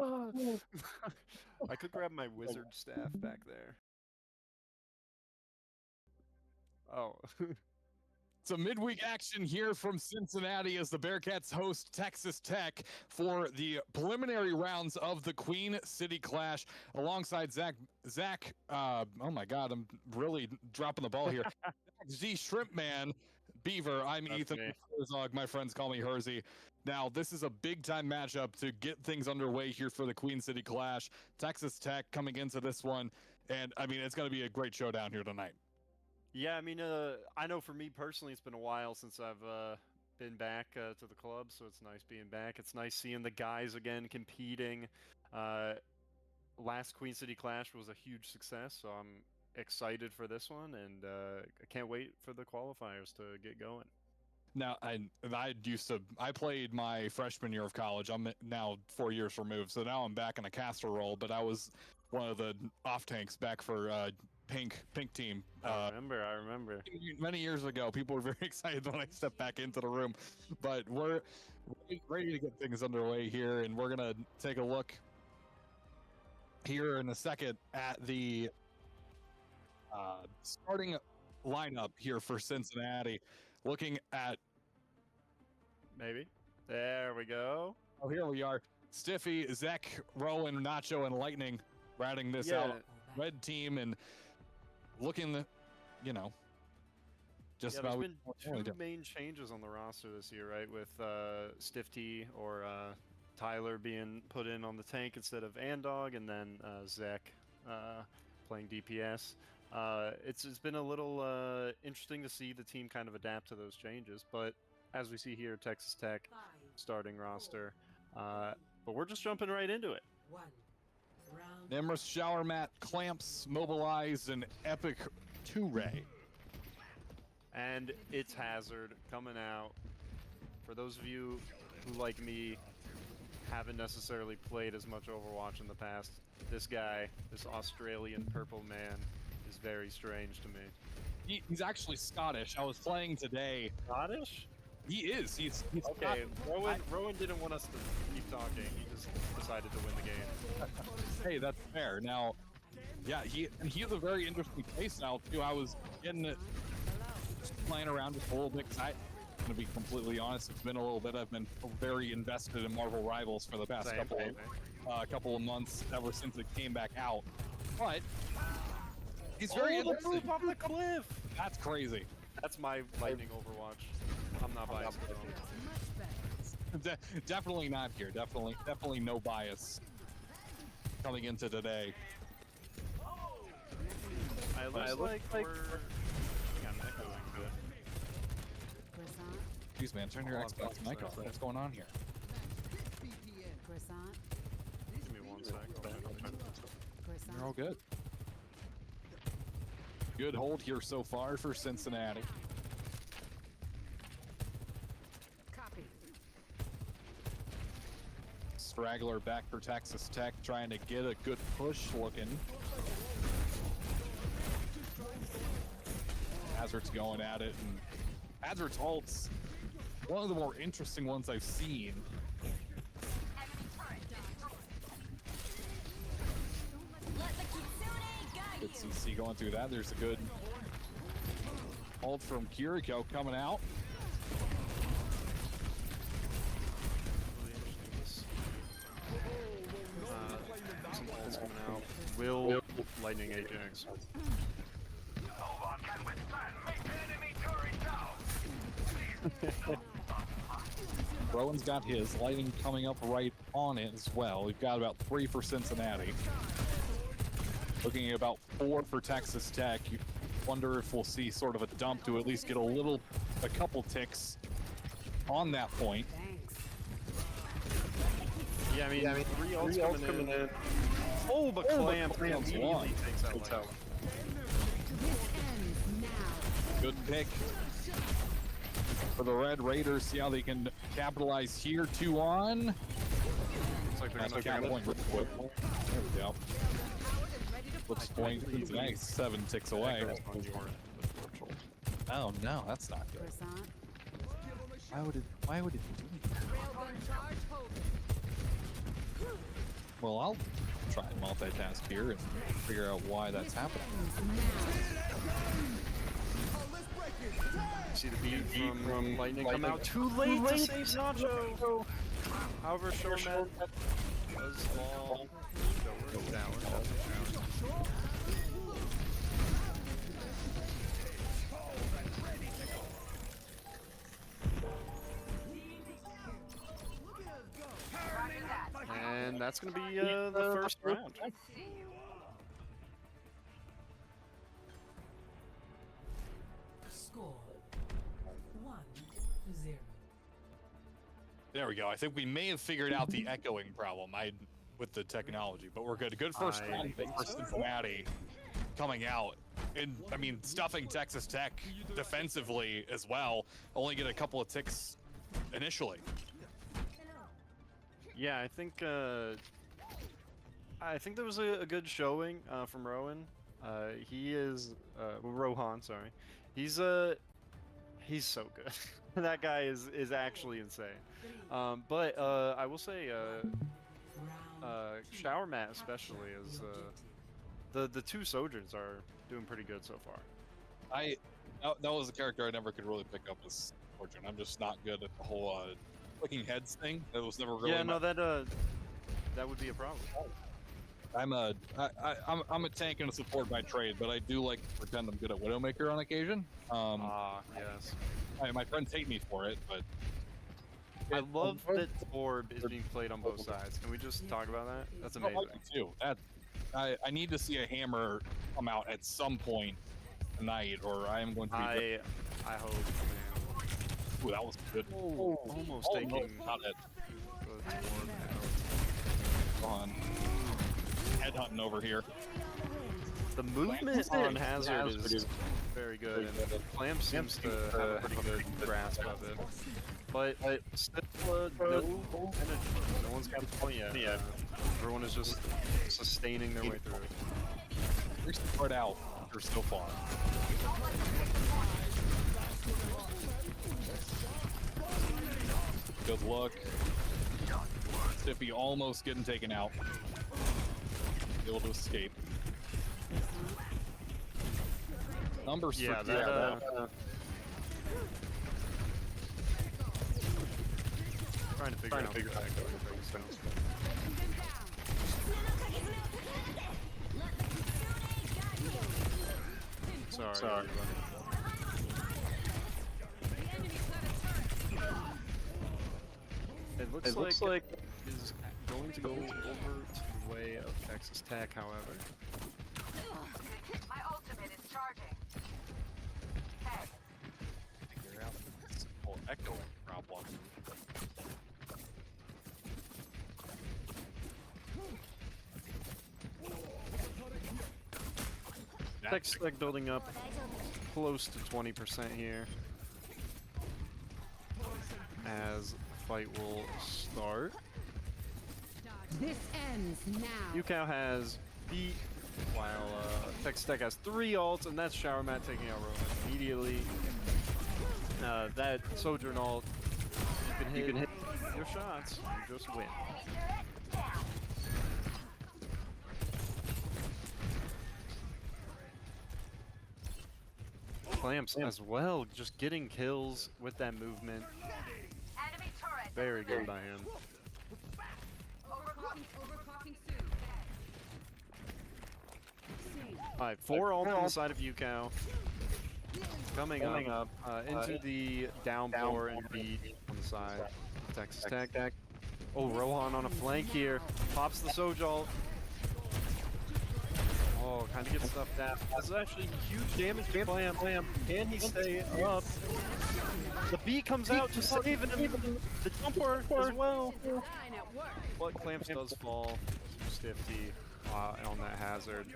I could grab my wizard staff back there. Oh. Some midweek action here from Cincinnati as the Bearcats host Texas Tech for the preliminary rounds of the Queen City Clash alongside Zach, oh my God, I'm really dropping the ball here. Z Shrimpman Beaver. I'm Ethan Herzog. My friends call me Hersey. Now, this is a big-time matchup to get things underway here for the Queen City Clash. Texas Tech coming into this one, and I mean, it's going to be a great showdown here tonight. Yeah, I mean, I know for me personally, it's been a while since I've been back to the club, so it's nice being back. It's nice seeing the guys again competing. Last Queen City Clash was a huge success, so I'm excited for this one, and I can't wait for the qualifiers to get going. Now, I played my freshman year of college. I'm now 4 years removed, so now I'm back in a caster role. But I was one of the off tanks back for pink team. I remember. Many years ago, people were very excited when I stepped back into the room. But we're ready to get things underway here, and we're gonna take a look here in a second at the starting lineup here for Cincinnati. Looking at maybe there we go. Oh, here we are. Stiffy, Zek, Rowan, Nacho, and Lightning ratting this out. Red team and looking, you know, just about. There's been two main changes on the roster this year, right? With Stiff T or Tyler being put in on the tank instead of Andog, and then Zek playing DPS. It's been a little interesting to see the team kind of adapt to those changes, but as we see here, Texas Tech starting roster, but we're just jumping right into it. Nemrus Shower Mat, Clamps, Mobilized, and Epic 2-Ray. And it's Hazard coming out. For those of you who, like me, haven't necessarily played as much Overwatch in the past, this guy, this Australian purple man, is very strange to me. He's actually Scottish. I was playing today. Scottish? He is. He's okay. Rowan didn't want us to keep talking. He just decided to win the game. Hey, that's fair. Now, yeah, he has a very interesting playstyle too. I was just playing around just a little bit. I'm gonna be completely honest. It's been a little bit. I've been very invested in Marvel Rivals for the past couple of months, ever since it came back out. But he's very interesting. The off the cliff. That's crazy. That's my Lightning Overwatch. I'm not biased at all. Definitely not here. Definitely no bias coming into today. I look like we're... Yeah, I'm echoing good. Jeez, man, turn your Xbox mic off. What's going on here? Give me 1 sec. You're all good. Good hold here so far for Cincinnati. Copy. Straggler back for Texas Tech, trying to get a good push looking. Hazard's going at it, and Hazard's ult's one of the more interesting ones I've seen. Good CC going through that. There's a good ult from Kiriko coming out. Some ults coming out. Will Lightning Ajax. Rowan's got his. Lightning coming up right on it as well. We've got about 3 for Cincinnati. Looking at about 4 for Texas Tech. You wonder if we'll see sort of a dump to at least get a couple ticks on that point. Yeah, I mean 3 ults coming in. Oh, but Clamp immediately takes that light. Good pick for the Red Raiders. See how they can capitalize here. 2 on. Looks like they're going to point. There we go. Flips point. Nice. 7 ticks away. Oh no, that's not good. Why would it do that? Well, I'll try and multitask here and figure out why that's happening. See the beat from Lightning come out too late to save Nacho. However, Showman does fall. Tower. And that's going to be the first round. Score 1-0. There we go. I think we may have figured out the echoing problem with the technology, but we're good. Good first round for Cincinnati coming out. And, I mean, stuffing Texas Tech defensively as well. Only get a couple of ticks initially. Yeah, I think there was a good showing from Rowan. He is Rohan, sorry. He's so good. That guy is actually insane. But I will say Shower Mat especially is the two Sojourns are doing pretty good so far. That was a character I never could really pick up as Sojourn. I'm just not good at the whole clicking heads thing. That was never really. Yeah, no, that would be a problem. I'm a tank and a support by trade, but I do like to pretend I'm good at Widowmaker on occasion. Yes. My friends hate me for it, but I love that Orb is being played on both sides. Can we just talk about that? That's amazing. Too. I need to see a hammer come out at some point tonight, or I am going to be. I hope, man. Ooh, that was good. Oh, almost taking. No, not it. Come on. Headhunting over here. The movement on Hazard is very good, and Clam seems to have a pretty good grasp of it. But still, no one's got a point yet. Everyone is just sustaining their way through it. We're spread out for so far. Good luck. Stiffy almost getting taken out. Able to escape. Numbers yeah, for trying to figure out that Sorry. It looks like is going to go over to the way of Texas Tech, however. My ultimate is charging. Hey. Figure out this whole echoing problem. Texas Tech building up close to 20% here as the fight will start. This ends now. UCal has beat while Texas Tech has 3 ults, and that's Shower Mat taking out Rowan immediately. That Sojourn ult, you can hit your shots, you just win. Clamps as well, just getting kills with that movement. Enemy turret. Very good by him. Overclocking soon. Alright, 4 ults on the side of UCal. Coming up into the downpour and beat on the side. Texas Tech. Oh, Rohan on a flank here. Pops the Soj ult. Oh, kind of gets stuffed out. This is actually huge damage to Clam. Can he stay up? The B comes out to save him. The jumper as well. But Clamps does fall to Stifty on that Hazard.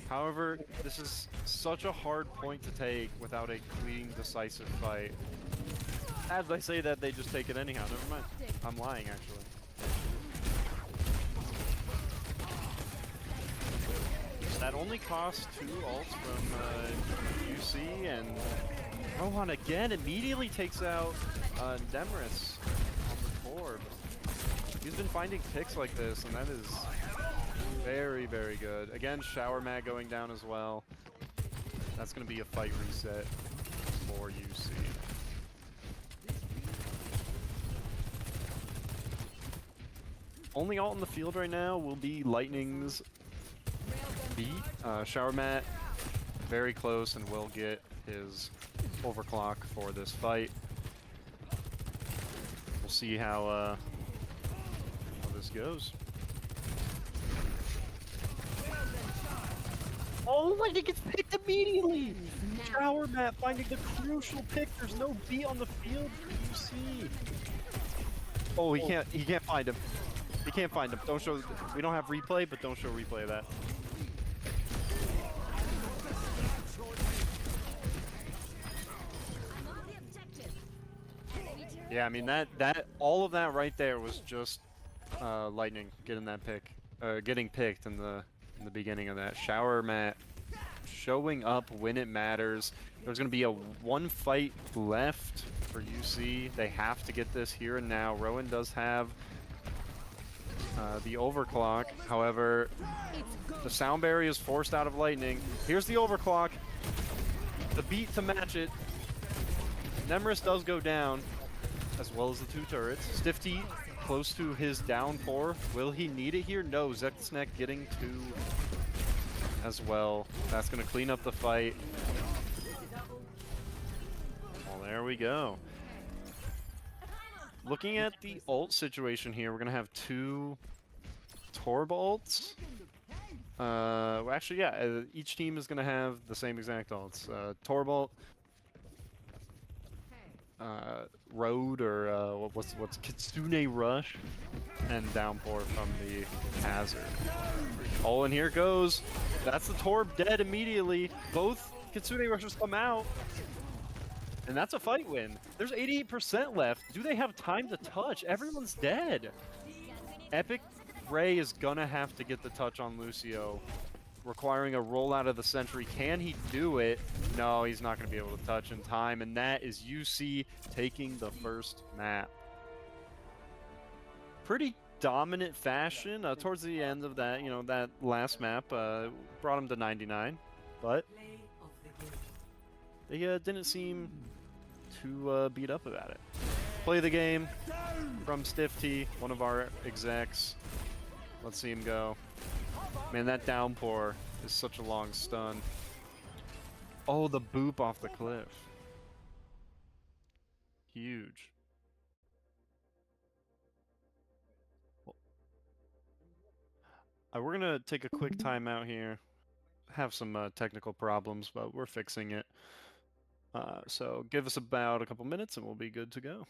However, this is such a hard point to take without a clean, decisive fight. As I say that, they just take it anyhow. Never mind. I'm lying, actually. That only costs 2 ults from UC, and Rohan again immediately takes out Demarest on the Torb. He's been finding picks like this, and that is very, very good. Again, shower mat going down as well. That's going to be a fight reset for UC. Only ult in the field right now will be Lightning's beat. Shower mat very close and will get his overclock for this fight. We'll see how this goes. Oh, Lightning gets picked immediately! Shower mat finding the crucial pick. There's no beat on the field for UC. Oh, he can't find him. He can't find him. Don't show. We don't have replay, but don't show replay of that. Yeah, I mean that all of that right there was just Lightning getting that pick, getting picked in the beginning of that. Shower mat showing up when it matters. There's going to be a one fight left for UC. They have to get this here and now. Rowan does have the overclock. However, the sound barrier is forced out of Lightning. Here's the overclock. The beat to match it. Nemris does go down, as well as the two turrets. Stifty close to his downpour. Will he need it here? No. Zexnek getting two as well. That's going to clean up the fight. Well, there we go. Looking at the ult situation here, we're going to have two Torb ults. Well, actually, yeah, each team is going to have the same exact ults. Torb ult, Road, or what's Kitsune Rush, and Downpour from the Hazard. Oh, and here it goes. That's the Torb dead immediately. Both Kitsune Rushers come out. And that's a fight win. There's 88% left. Do they have time to touch? Everyone's dead. Epic Ray is gonna have to get the touch on Lucio, requiring a roll out of the Sentry. Can he do it? No, he's not gonna be able to touch in time, and that is UC taking the first map. Pretty dominant fashion. Towards the end of that, that last map brought him to 99, but they didn't seem to beat up about it. Play the game from Stifty, one of our execs. Let's see him go. Man, that downpour is such a long stun. Oh, the boop off the cliff. Huge. We're gonna take a quick timeout here. Have some technical problems, but we're fixing it. So give us about a couple minutes and we'll be good to go.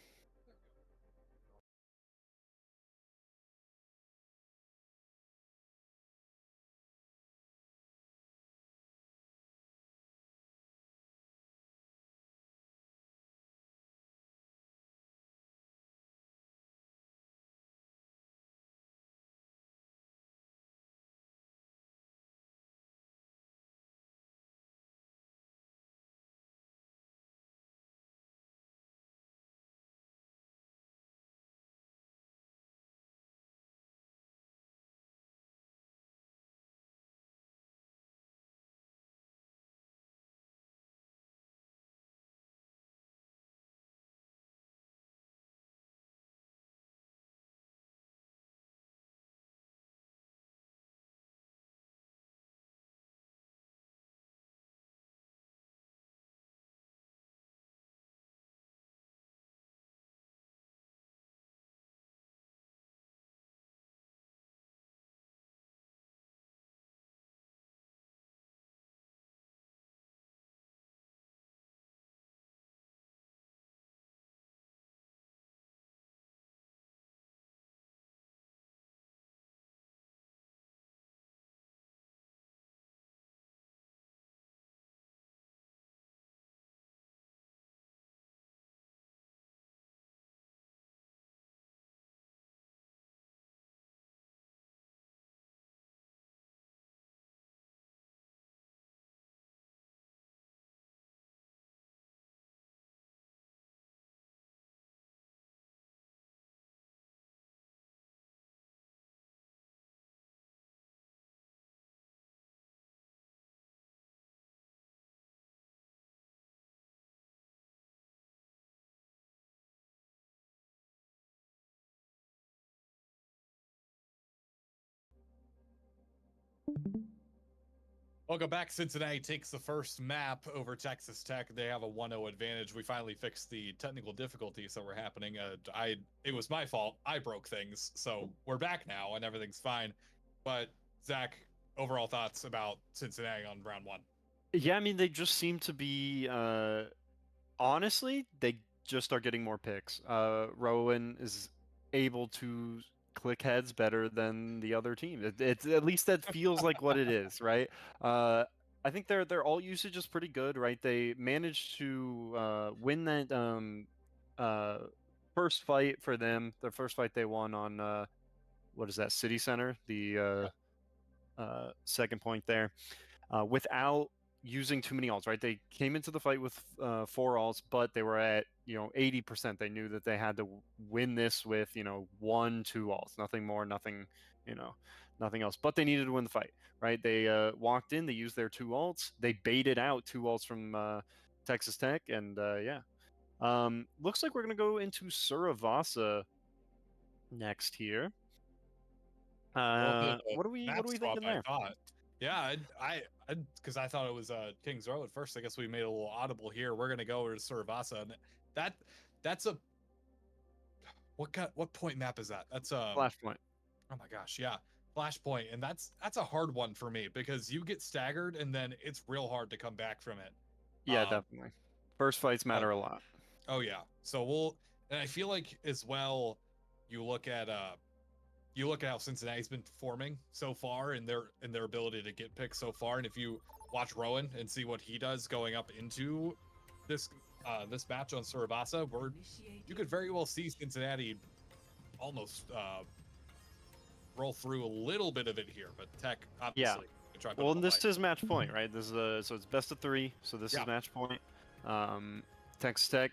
Welcome back. Cincinnati takes the first map over Texas Tech. They have a 1-0 advantage. We finally fixed the technical difficulties that were happening. It was my fault. I broke things, so we're back now and everything's fine. But Zach, overall thoughts about Cincinnati on round 1? Yeah, I mean, they just seem to be, honestly, they just are getting more picks. Rowan is able to click heads better than the other team. It's at least that feels like what it is, right? I think their alt usage is pretty good, right? They managed to win that first fight for them. The first fight they won on what is that, City Center, the second point there, without using too many alts, right? They came into the fight with 4 alts, but they were at 80%. They knew that they had to win this with 1, 2 alts, nothing more, nothing nothing else. But they needed to win the fight, right? They walked in, they used their 2 alts, they baited out 2 alts from Texas Tech, and yeah. Looks like we're gonna go into Suravasa next here. What are we thinking there? I thought. Yeah, I because I thought it was Kings Row at first. I guess we made a little audible here. We're gonna go over to Suravasa, and that's a what point map is that? That's a Flashpoint. Oh my gosh, yeah, Flashpoint, and that's a hard one for me because you get staggered and then it's real hard to come back from it. Yeah, definitely. First fights matter a lot. Oh yeah, so and I feel like as well, you look at how Cincinnati's been performing so far and their ability to get picks so far. And if you watch Rowan and see what he does going up into this match on Suravasa, you could very well see Cincinnati almost roll through a little bit of it here. But Tech, obviously, well, and this is match point, right? This is so it's best of 3, so this is match point. Texas Tech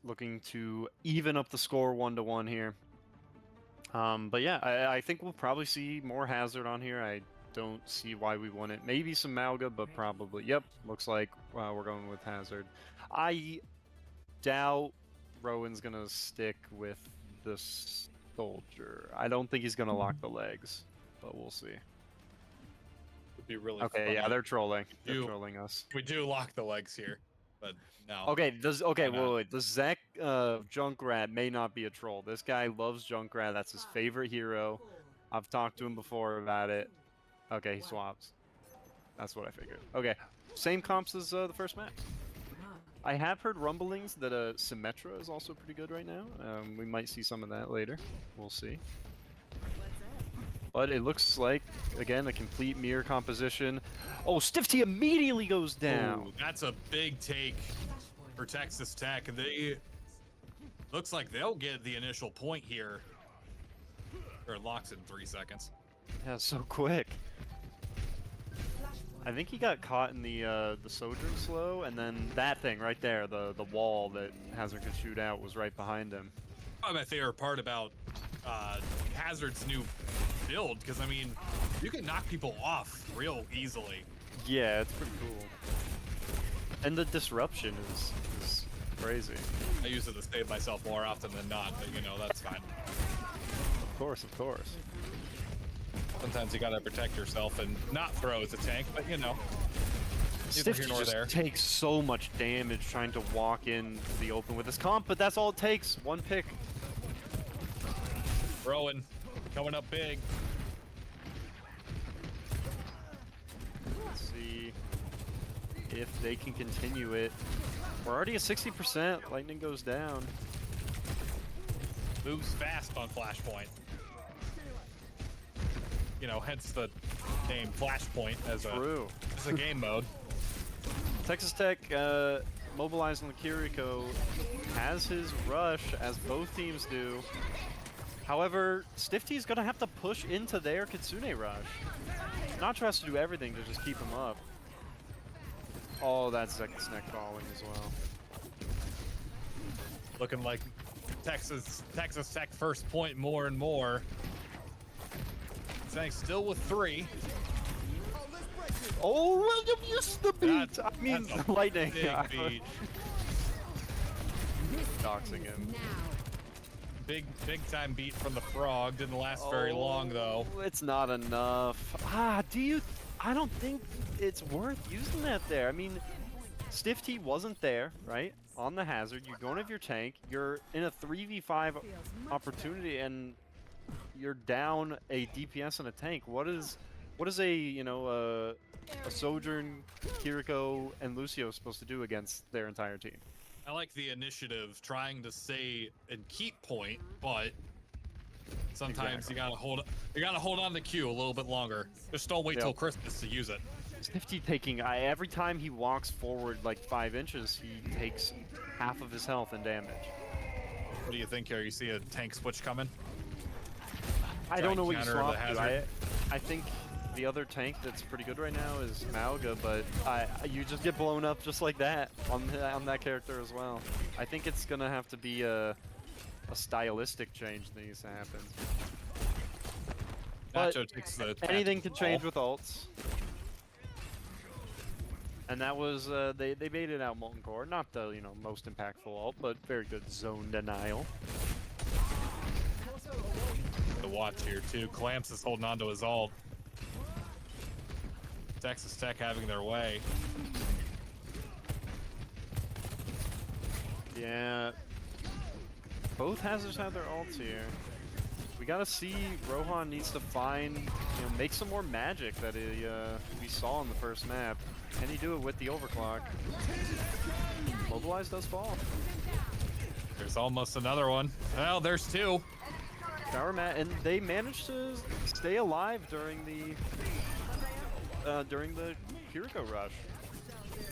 looking to even up the score 1-1 here. But yeah, I think we'll probably see more Hazard on here. I don't see why we wouldn't. Maybe some Malga, but probably. Yep, looks like we're going with Hazard. I doubt Rowan's going to stick with the Soldier. I don't think he's going to lock the legs, but we'll see. Would be really okay, funny. Yeah, they're trolling. They're trolling us. We do lock the legs here, but no. Okay, wait. The Zach Junkrat may not be a troll. This guy loves Junkrat. That's his favorite hero. I've talked to him before about it. Okay, he swaps. That's what I figured. Okay, same comps as the first match. I have heard rumblings that Symmetra is also pretty good right now. We might see some of that later. We'll see. But it looks like, again, a complete mirror composition. Oh, Stifty immediately goes down. Ooh, that's a big take for Texas Tech. They looks like they'll get the initial point here. Or it locks in 3 seconds. Yeah, so quick. I think he got caught in the Sojourn slow, and then that thing right there, the wall that Hazard could shoot out, was right behind him. Probably my favorite part about Hazard's new build, because I mean, you can knock people off real easily. Yeah, it's pretty cool. And the disruption is crazy. I use it to save myself more often than not, but you know, that's fine. Of course, of course. Sometimes you gotta protect yourself and not throw as a tank, but you know. Stifty just takes so much damage trying to walk in the open with his comp, but that's all it takes. 1 pick. Rowan coming up big. Let's see if they can continue it. We're already at 60%. Lightning goes down. Moves fast on Flashpoint. You know, hence the name Flashpoint as a game mode. Texas Tech mobilizing the Kiriko has his rush, as both teams do. However, Stifty's gonna have to push into their Kitsune rush. Nacho has to do everything to just keep him up. Oh, that's Zek's neck falling as well. Looking like Texas Tech first point more and more. Saying still with 3. Oh, William used the beat! I mean, Lightning. Big beat. Doxing him. big time beat from the frog. Didn't last very long though. It's not enough. I don't think it's worth using that there. I mean, Stiff T wasn't there, right? On the hazard, you're going with your tank. You're in a 3v5 opportunity, and you're down a DPS and a tank. What is a Sojourn, Kiriko, and Lucio supposed to do against their entire team? I like the initiative, trying to stay and keep point, but sometimes you gotta hold on the Q a little bit longer. Just don't wait till Christmas to use it. Stifty taking every time he walks forward like 5 inches, he takes half of his health and damage. What do you think here? You see a tank switch coming? I don't know what you counter the swap to. hazard. I think the other tank that's pretty good right now is Mauga, but you just get blown up just like that on that character as well. I think it's gonna have to be a stylistic change that needs to happen. But Nacho takes the anything can change with ults. And that was they baited out Molten Core, not the most impactful ult, but very good zone denial. The watch here too. Clamps is holding on to his ult. Texas Tech having their way. Yeah. Both hazards have their ults here. We gotta see. Rohan needs to find, make some more magic that we saw in the first map. Can he do it with the overclock? Mobilize does fall. There's almost another one. Well, there's two. Tower mat, and they managed to stay alive during the Kiriko rush.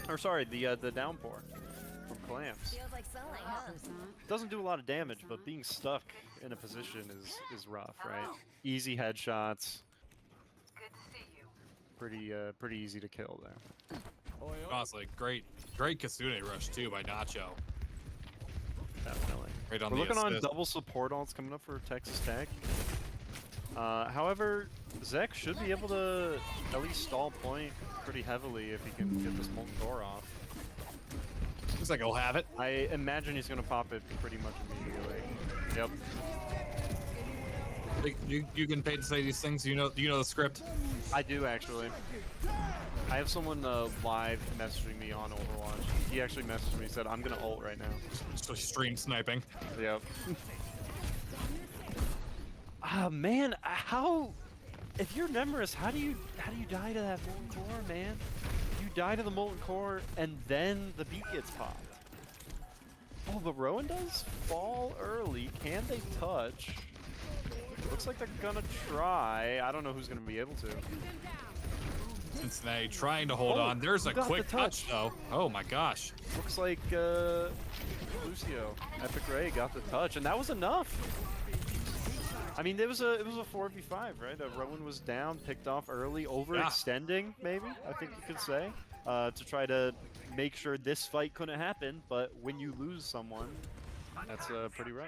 Or sorry, the downpour from Clamps. Doesn't do a lot of damage, but being stuck in a position is rough, right? Easy headshots. Good to see you. Pretty easy to kill there. Honestly, great Kasune rush too by Nacho. Definitely. Right on We're the looking on assist. double support ults coming up for Texas Tech. However, Zek should be able to at least stall point pretty heavily if he can get this Molten Core off. Looks like he'll have it. I imagine he's going to pop it pretty much immediately. Yep. You can pay to say these things. Do you know the script? I do actually. I have someone live messaging me on Overwatch. He actually messaged me, said, "I'm gonna ult right now." So stream sniping. Yep. Man, if you're Nemeris, how do you die to that Molten Core, man? You die to the Molten Core and then the beat gets popped. Oh, but Rowan does fall early. Can they touch? Looks like they're gonna try. I don't know who's gonna be able to. Cincinnati trying to hold on. There's a got quick the touch though. Oh my gosh. Looks like Lucio, Epic Ray got the touch, and that was enough. I mean, it was a 4v5, right? Rowan was down, picked off early, overextending, maybe, I think you could say, to try to make sure this fight couldn't happen. But when you lose someone, that's pretty rough.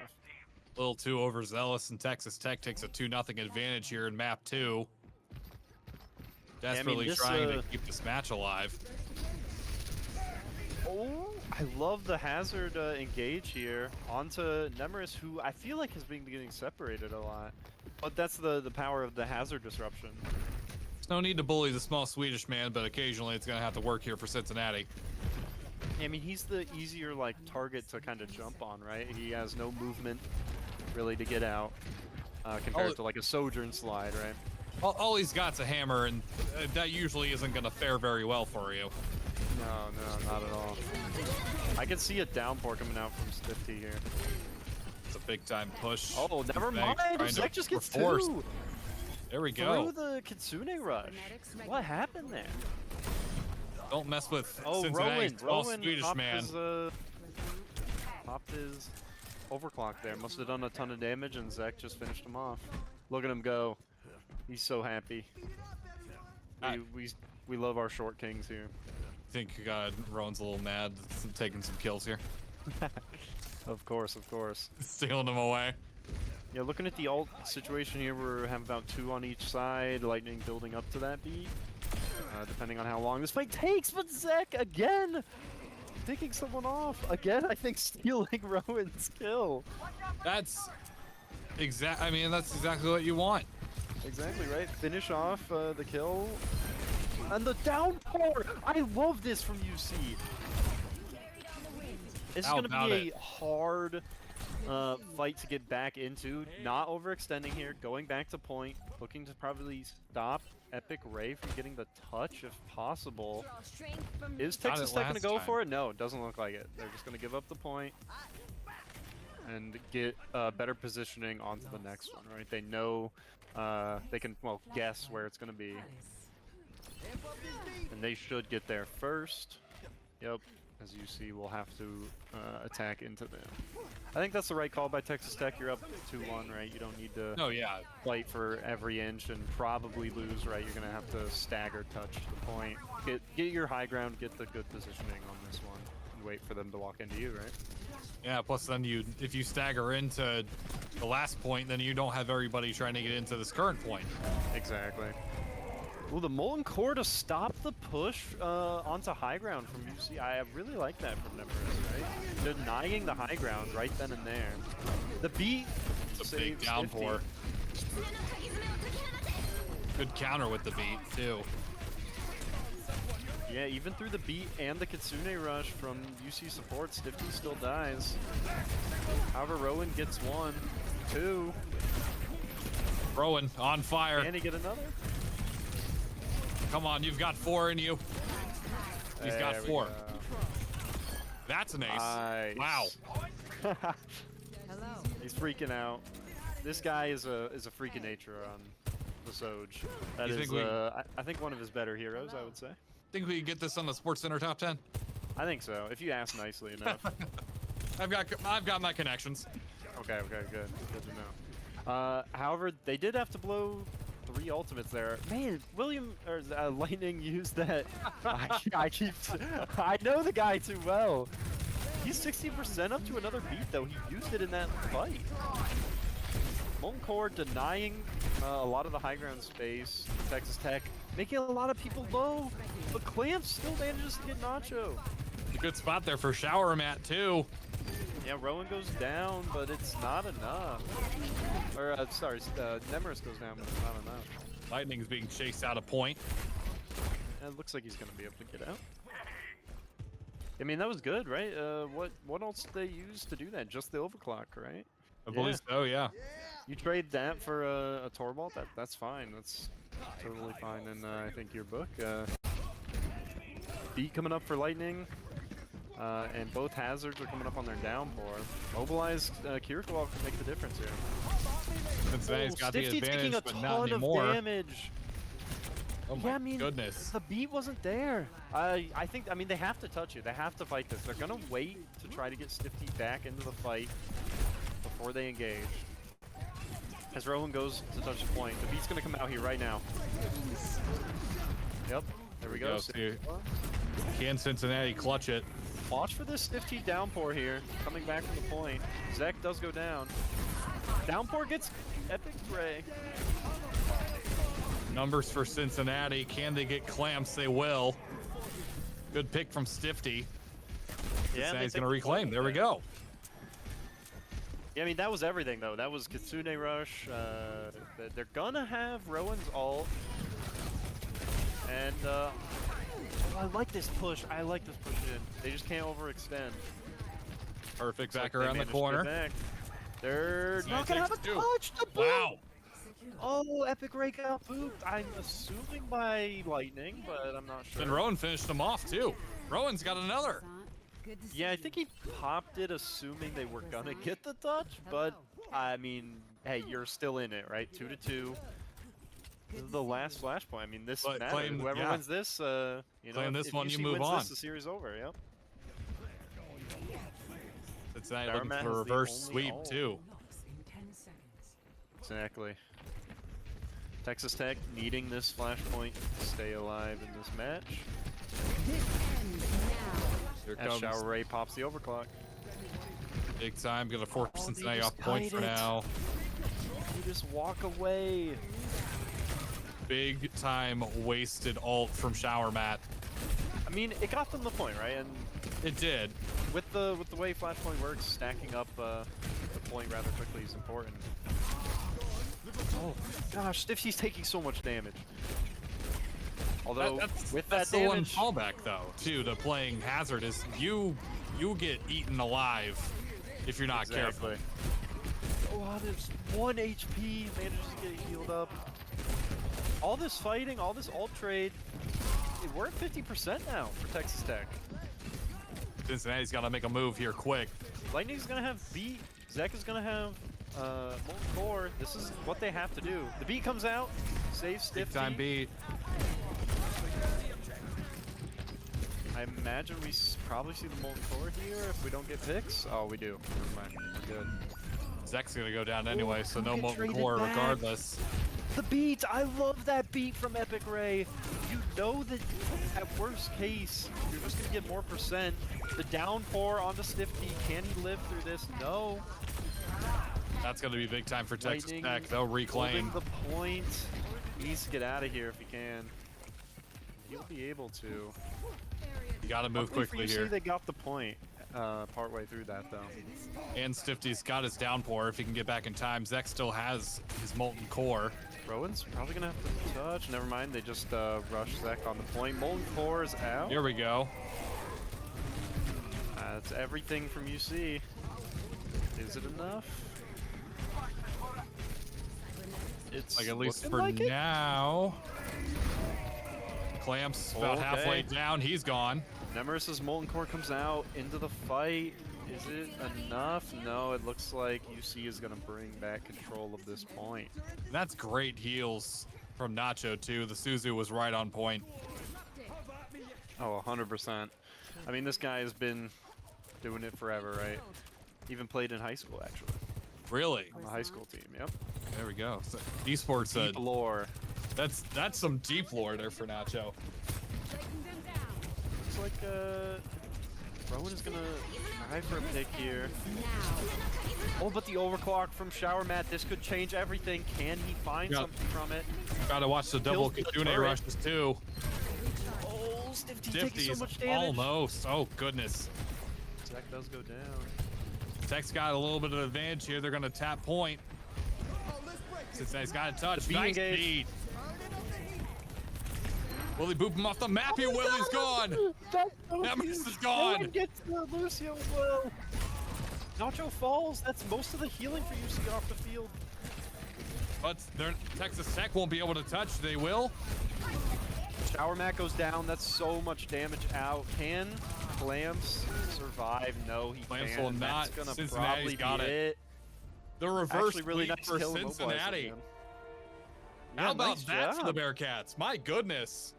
A little too overzealous, and Texas Tech takes a 2-0 advantage here in map 2. Desperately trying to keep this match alive. Oh, I love the hazard engage here onto Nemeris, who I feel like has been getting separated a lot. But that's the power of the hazard disruption. There's no need to bully the small Swedish man, but occasionally it's going to have to work here for Cincinnati. I mean, he's the easier target to kind of jump on, right? He has no movement really to get out compared to like a Sojourn slide, right? All he's got's a hammer, and that usually isn't going to fare very well for you. No, not at all. I can see a downpour coming out from Stifty here. It's a big time push. Oh, never mind. Zek just gets force. 2. There we go. Through the Kitsune rush. What happened there? Don't mess with Rowan Cincinnati's small Swedish popped man. Popped his overclock there. Must have done a ton of damage, and Zek just finished him off. Look at him go. He's so happy. We love our short kings here. I think Rowan's a little mad taking some kills here. Of course. Stealing them away. Yeah, looking at the ult situation here, we have about 2 on each side. Lightning building up to that beat, depending on how long this fight takes. But Zek again picking someone off again. I think stealing Rowan's kill. That's I mean, that's exactly what you want. Exactly, right? Finish off the kill. And the downpour! I love this from UC. It's How going to about be a hard fight to get back into. Not overextending here, going back to point, looking to probably stop Epic Ray from getting the touch if possible. Is Texas Tech going to go for it? No, it doesn't look like it. They're just going to give up the point and get better positioning onto the next one, right? They know they can, well, guess where it's going to be. And they should get there first. Yep. As you see, we'll have to attack into them. I think that's the right call by Texas Tech. You're up 2-1, right? You don't need to fight for every inch and probably lose, right? You're going to have to stagger touch the point. Get your high ground, get the good positioning on this one, and wait for them to walk into you, right? Yeah, plus then if you stagger into the last point, then you don't have everybody trying to get into this current point. Exactly. Ooh, the Molten Core to stop the push onto high ground from UC. I really like that from Nemeris, right? Denying the high ground right then and there. The beat It's a big downpour. Good counter with the beat, too. Yeah, even through the beat and the Kitsune rush from UC support, Stifty still dies. However, Rowan gets 1, 2. Rowan on fire. Can he get another? Come on, you've got 4 in you. He's got 4. Go. That's an ace. Nice. Wow. Hello. He's freaking out. This guy is a freak of nature on the Soj. That is, I think one of his better heroes, I would say. Think we can get this on the Sports Center top 10? I think so, if you ask nicely enough. I've got my connections. Okay, good to know. However, they did have to blow 3 ultimates there. Man, Lightning used that. I know the guy too well. He's 60% up to another beat though. He used it in that fight. Molten Core denying a lot of the high ground space. Texas Tech making a lot of people low, but Clamp still manages to get Nacho. A good spot there for Shower Mat too. Yeah, Rowan goes down, but it's not enough. Or, sorry, Nemeris goes down, but it's not enough. Lightning's being chased out of point. And it looks like he's going to be able to get out. I mean, that was good, right? What else did they use to do that? Just the overclock, right? I believe so, yeah. You trade that for a Torvald? That's fine. That's totally fine in, I think, your book. Beat coming up for Lightning. And both hazards are coming up on their downpour. Mobilized Kirikov can make the difference here. Cincinnati's got the Stifty advantage, taking a but not ton of anymore. damage. Oh my goodness. The beat wasn't there. I mean, they have to touch you. They have to fight this. They're gonna wait to try to get Stifty back into the fight before they engage. As Rowan goes to touch the point, the beat's gonna come out here right now. Yep, there we go. Can Cincinnati clutch it? Watch for this Stifty downpour here, coming back from the point. Zek does go down. Downpour gets Epic Ray. Numbers for Cincinnati. Can they get clamps? They will. Good pick from Stifty. Yeah, Cincinnati's going to reclaim. There we go. Yeah, I mean, that was everything, though. That was Kitsune Rush. They're going to have Rowan's ult. And, I like this push. I like this push in. They just can't overextend. Perfect. Back around the corner. They're not going to have a touch to boot. Wow. Oh, Epic Ray got booped. I'm assuming by Lightning, but I'm not sure. And Rowan finished them off, too. Rowan's got another. Yeah, I think he popped it assuming they were going to get the touch, but, I mean, hey, you're still in it, right? 2-2. This is the last flashpoint. I mean, this matters. Whoever wins this, you know, claim this if one, UC you move wins on. This, the series over. Yep. Cincinnati looking for a reverse sweep too. Exactly. Texas Tech needing this flashpoint to stay alive in this match. Here As comes Shower Ray pops the overclock. big time. Gonna force Cincinnati off point for now. You just walk away. Big time wasted ult from Shower Mat. I mean, it got them the point, right? And it did. With the way Flashpoint works, stacking up the point rather quickly is important. Oh gosh, Stifty's taking so much damage. Although with that's that the one damage, fallback though, too, to playing Hazard is you get eaten alive if you're not careful. exactly. Oh, there's 1 HP, manages to get healed up. All this fighting, all this ult trade, we're at 50% now for Texas Tech. Cincinnati's got to make a move here quick. Lightning's gonna have beat. Zek is gonna have molten core. This is what they have to do. The beat comes out, saves Big Stifty. time beat. I imagine we probably see the molten core here if we don't get picks. Oh, we do. Never mind. We're good. Zek's gonna go down anyway, so no get molten traded core back. regardless. The beat! I love that beat from Epic Ray. You know that at worst case, you're just gonna get more percent. The downpour onto Stifty. Can he live through this? No. That's gonna be big time for Texas Lightning Tech. They'll reclaim. holding the point. He needs to get out of here if he can. He'll be able to. You gotta move Luckily for quickly UC, here. They got the point partway through that though. And Stifty's got his downpour if he can get back in time. Zek still has his molten core. Rowan's probably gonna have to touch. Never mind, they just rush Zek on the point. Molten core is out. Here we go. That's everything from UC. Is it enough? It's Like at least looking for like it. now. Clamps about halfway Okay. down. He's gone. Nemeris's molten core comes out into the fight. Is it enough? No, it looks like UC is gonna bring back control of this point. That's great heals from Nacho too. The Suzu was right on point. Oh, 100%. I mean, this guy has been doing it forever, right? Even played in high school, actually. Really? On the high school team, yep. There we go. So, esports. Deep lore. That's some deep lore there for Nacho. Looks like, Rowan is gonna try for a pick here. Oh, but the overclock from Shower Mat, this could change everything. Can he find Yeah. something from it? Gotta watch the double Kills the Kitsune turret. rushes too. Oh, Stifty taking so Stifty's much damage. almost. Oh goodness. Zach does go down. Tech's got a little bit of advantage here. They're gonna tap point. Cincinnati's got a touch. The B Nice engage. beat. Will he boop him off the map here? Willie's gone. Nemesis is gone. No one gets the Lucio well. Nacho falls. That's most of the healing for UC off the field. But Texas Tech won't be able to touch. They will. Shower Mat goes down. That's so much damage out. Can Clamps survive? No, he Clamps can't. will and not. That's gonna Cincinnati's probably got be it. it. The reverse Actually, really sweep nice for kill immobilizing Cincinnati. him. How Yeah, about nice that for the job. Bearcats? My goodness.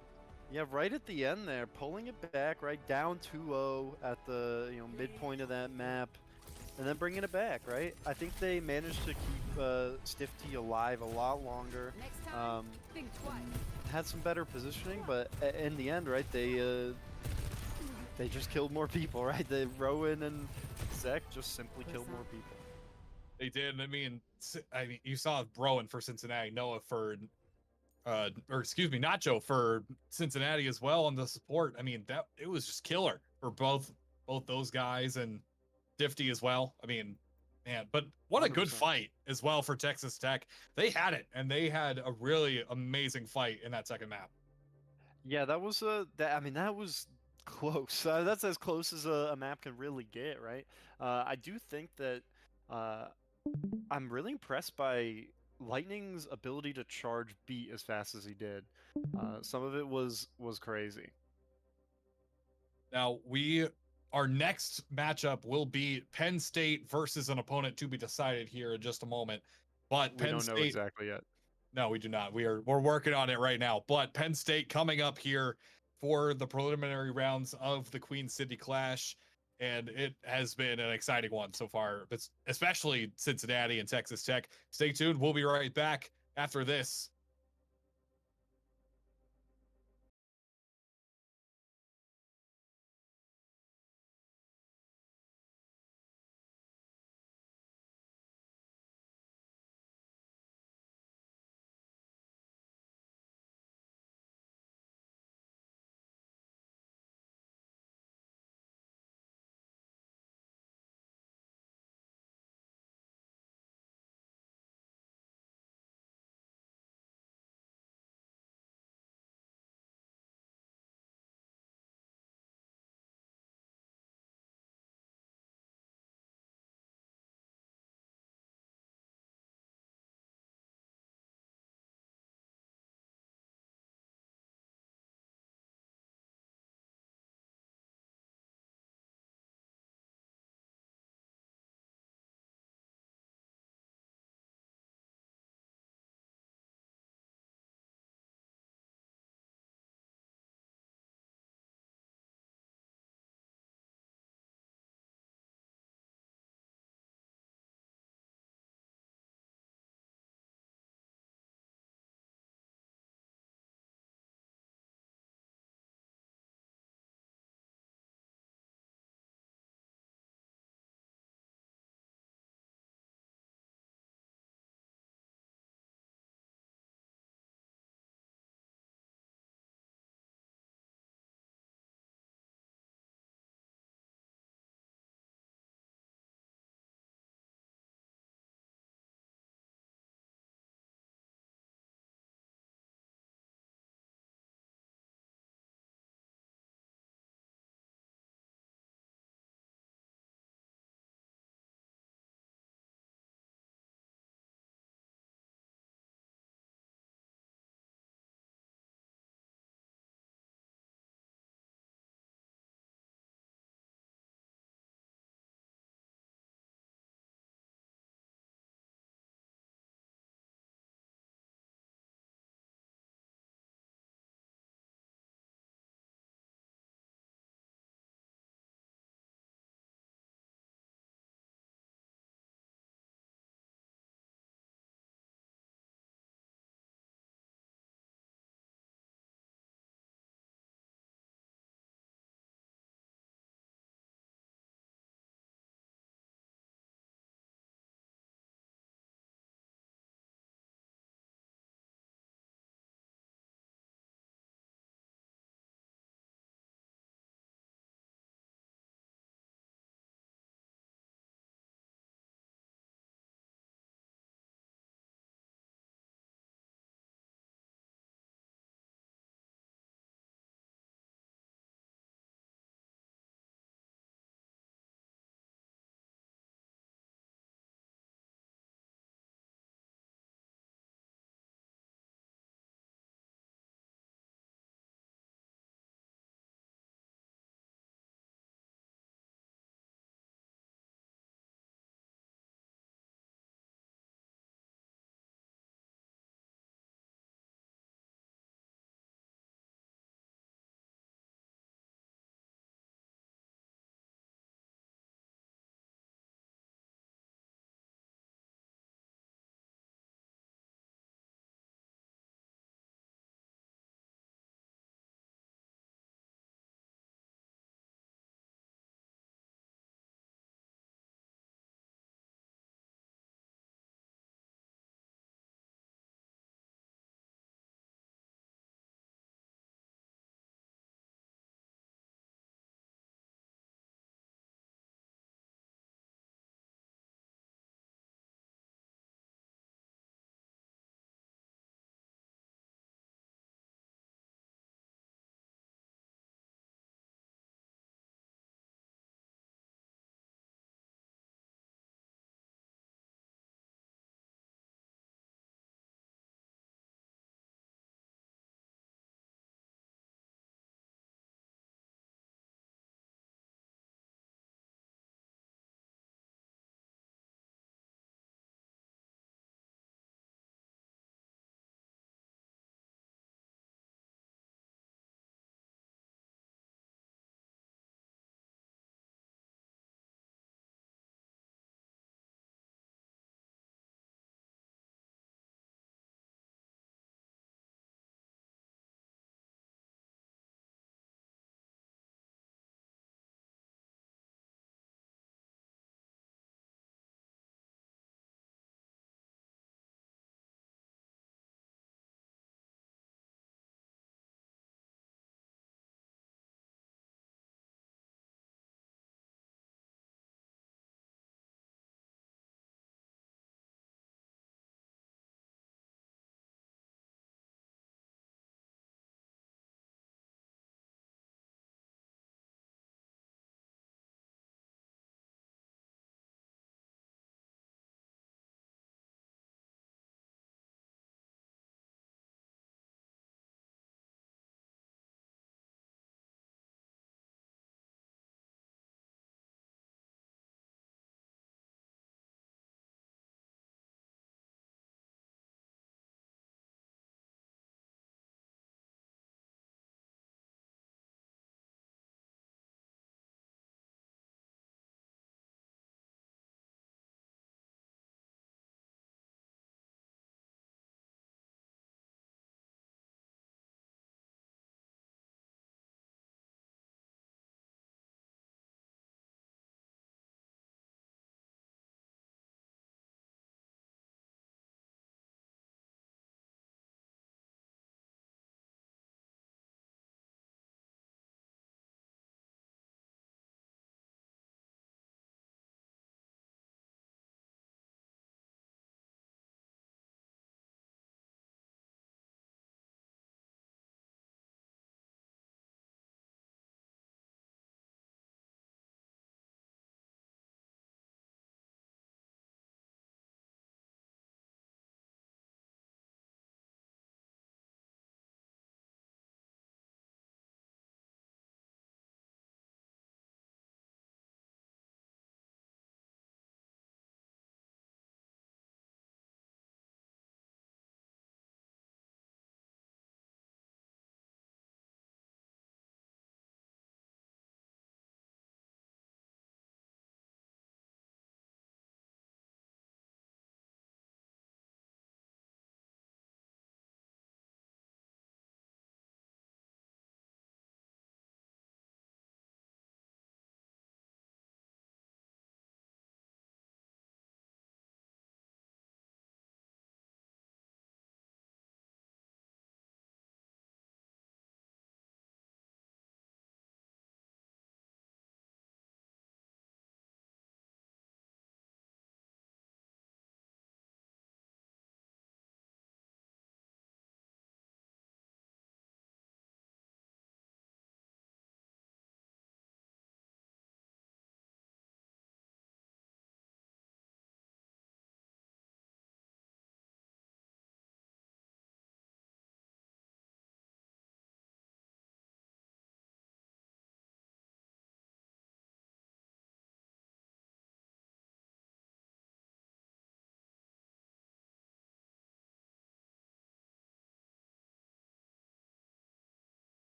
Yeah, right at the end there, pulling it back, right down 2-0 at the midpoint of that map, and then bringing it back, right? I think they managed to keep Stifty alive a lot longer. Think twice. Had some better positioning, but in the end, right, they just killed more people, right? The Rowan and Zek just simply killed more people. They did. I mean, you saw Rowan for Cincinnati, Noah for, or excuse me, Nacho for Cincinnati as well on the support. I mean, it was just killer for both those guys and Difty as well. I mean, man, but what a good 100%. fight as well for Texas Tech. They had it, and they had a really amazing fight in that second map. Yeah, that was that was close. That's as close as a map can really get, right? I do think that I'm really impressed by Lightning's ability to charge beat as fast as he did. Some of it was crazy. Now, our next matchup will be Penn State versus an opponent to be decided here in just a moment. But We Penn don't State, know exactly yet. no, we do not. We're working on it right now. But Penn State coming up here for the preliminary rounds of the Queen City Clash, and it has been an exciting one so far, but especially Cincinnati and Texas Tech. Stay tuned. We'll be right back after this.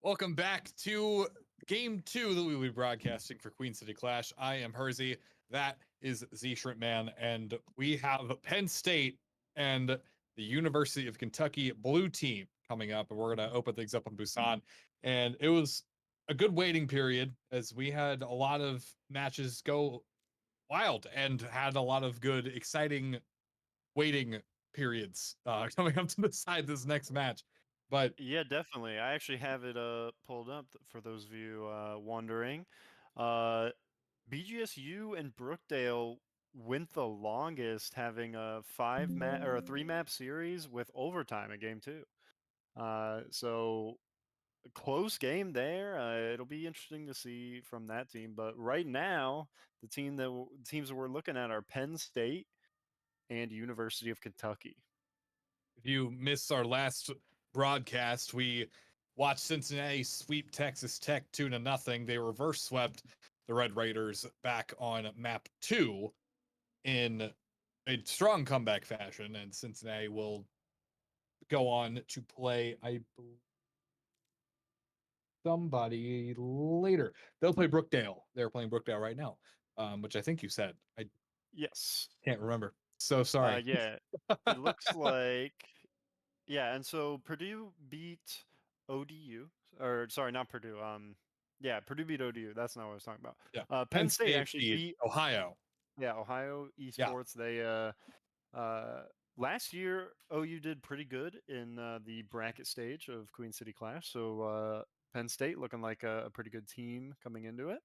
Welcome back to Game 2 that we will be broadcasting for Queen City Clash. I am Hersey. That is Z Shrimpman. And we have Penn State and the University of Kentucky blue team coming up. And we're going to open things up on Busan. And it was a good waiting period as we had a lot of matches go wild and had a lot of good, exciting waiting periods coming up to decide this next match. But Yeah, definitely. I actually have it pulled up for those of you wondering. Uh, BGSU and Brookdale went the longest, having a a 3-map series with overtime in game 2. So a close game there. It'll be interesting to see from that team. But right now, the teams that we're looking at are Penn State and University of Kentucky. if you missed our last broadcast, we watched Cincinnati sweep Texas Tech 2-0. They reverse swept the Red Raiders back on map 2 in a strong comeback fashion, and Cincinnati will go on to play, I believe, somebody later. They'll play Brookdale. They're playing Brookdale right now, which I think you said. I Yes. can't remember. So sorry. Yeah. It looks like yeah, and so Purdue beat ODU, or sorry, not Purdue. Yeah, Purdue beat ODU. That's not what I was talking about. Yeah. Penn State actually beat beat Ohio. yeah Ohio Yeah. Esports. They last year OU did pretty good in the bracket stage of Queen City Clash. So Penn State looking like a pretty good team coming into it.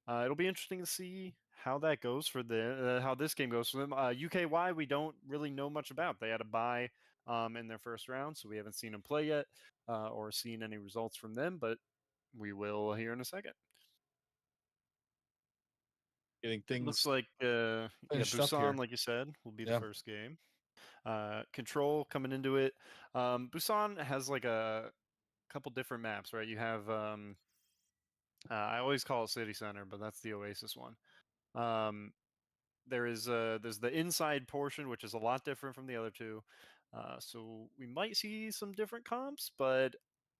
It'll be interesting to see how that goes for how this game goes for them. UKY we don't really know much about. They had a bye in their first round, so we haven't seen them play yet or seen any results from them. But we will here in a second. Getting It looks things like yeah, finished up here. Busan, like you said, will be the Yeah. first game. Control coming into it. Busan has like a couple different maps, right? You have I always call it City Center, but that's the Oasis one. There's the inside portion, which is a lot different from the other two. So we might see some different comps, but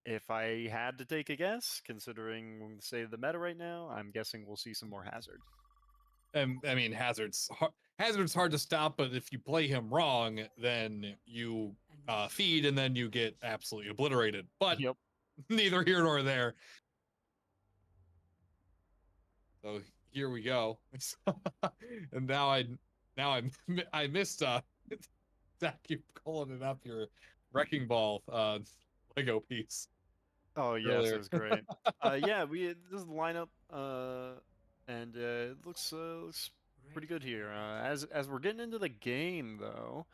if I had to take a guess, considering the state of the meta right now, I'm guessing we'll see some more Hazard. And I mean, Hazard's hard to stop, but if you play him wrong, then you feed and then you get absolutely obliterated. But Yep. neither here nor there. So here we go. And now I missed Zach, you pulling it up your wrecking ball Lego piece. Oh yes, Earlier. it was great. Yeah, this is the lineup, and it looks pretty good here. As we're getting into the game, though,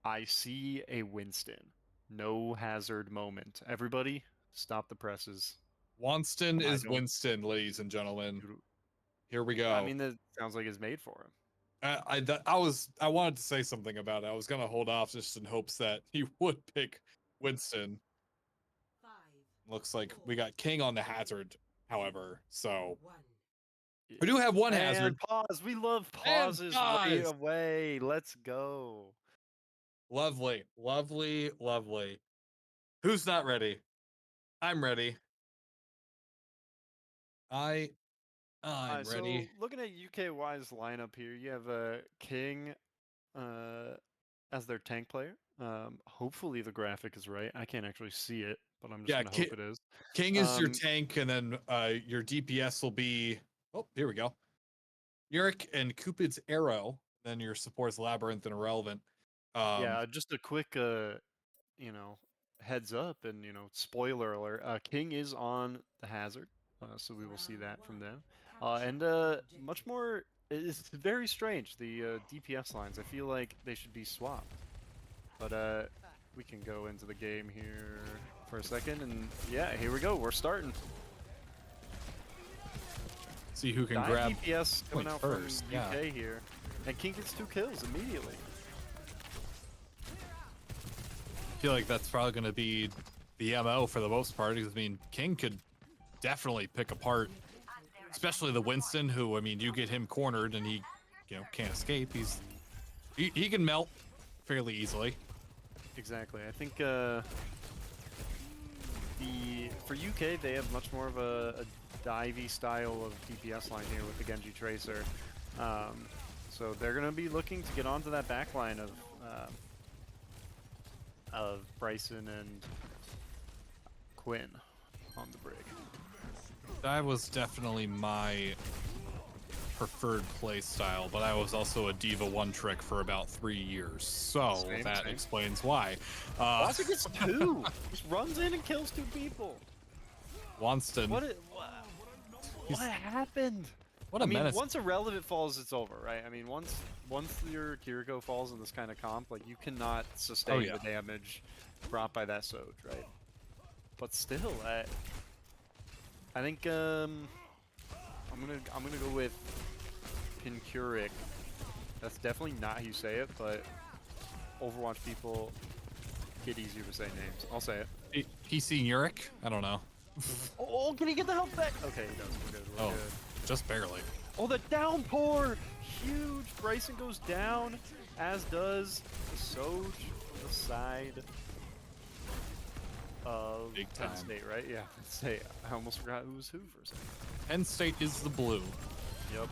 I see a Winston. No Hazard moment. Everybody, stop the presses. Winston I is don't. Winston, ladies and gentlemen. Here we go. I mean, that sounds like it's made for him. I wanted to say something about it. I was gonna hold off just in hopes that he would pick Winston. Looks like we got King on the Hazard, however. So we do have one Hazard. And pause. We love pauses right away. Let's go. Lovely, lovely, lovely. Who's not ready? I'm ready. I'm ready. So looking at UKY's lineup here, you have King as their tank player. Hopefully the graphic is right. I can't actually see it, but I'm just gonna hope it is. King is your tank, and then your DPS will be. Oh, here we go. Yurik and Cupid's Arrow. Then your support's Labyrinth and Irrelevant. Yeah, just a quick heads up and spoiler alert. King is on the Hazard, so we will see that from them. And much more. It's very strange. The DPS lines. I feel like they should be swapped. But we can go into the game here for a second, and yeah, here we go. We're starting. See who can grab DPS coming out first. from UK here, and King gets 2 kills immediately. I feel like that's probably going to be the MO for the most part. Because I mean, King could definitely pick apart, especially the Winston, who I mean, you get him cornered and he, can't escape. He can melt fairly easily. Exactly. I think for UK, they have much more of a divey style of DPS line here with the Genji Tracer. So they're going to be looking to get onto that back line of Bryson and Quinn on the brig. That was definitely my preferred play style, but I was also a Diva one trick for about 3 years, so Same. explains why. Also gets 2. Just runs in and kills 2 people. Wonston. What happened? What a menace. Once Irrelevant falls, it's over, right? I mean, once your Kiriko falls in this kind of comp, like, you cannot sustain the damage brought by that Soj, right? But still, I think I'm gonna go with Pincuric. That's definitely not how you say it, but Overwatch people get easier to say names. I'll say it. PC Uric? I don't know. Oh, can he get the health back? Okay, he does. We're good. We're good. Just barely. Oh, the downpour! Huge. Bryson goes down, as does the Soj on the side of Big Penn time. State, right? Yeah, Penn State. I almost forgot who was who for a second. Penn State is the blue. Yep.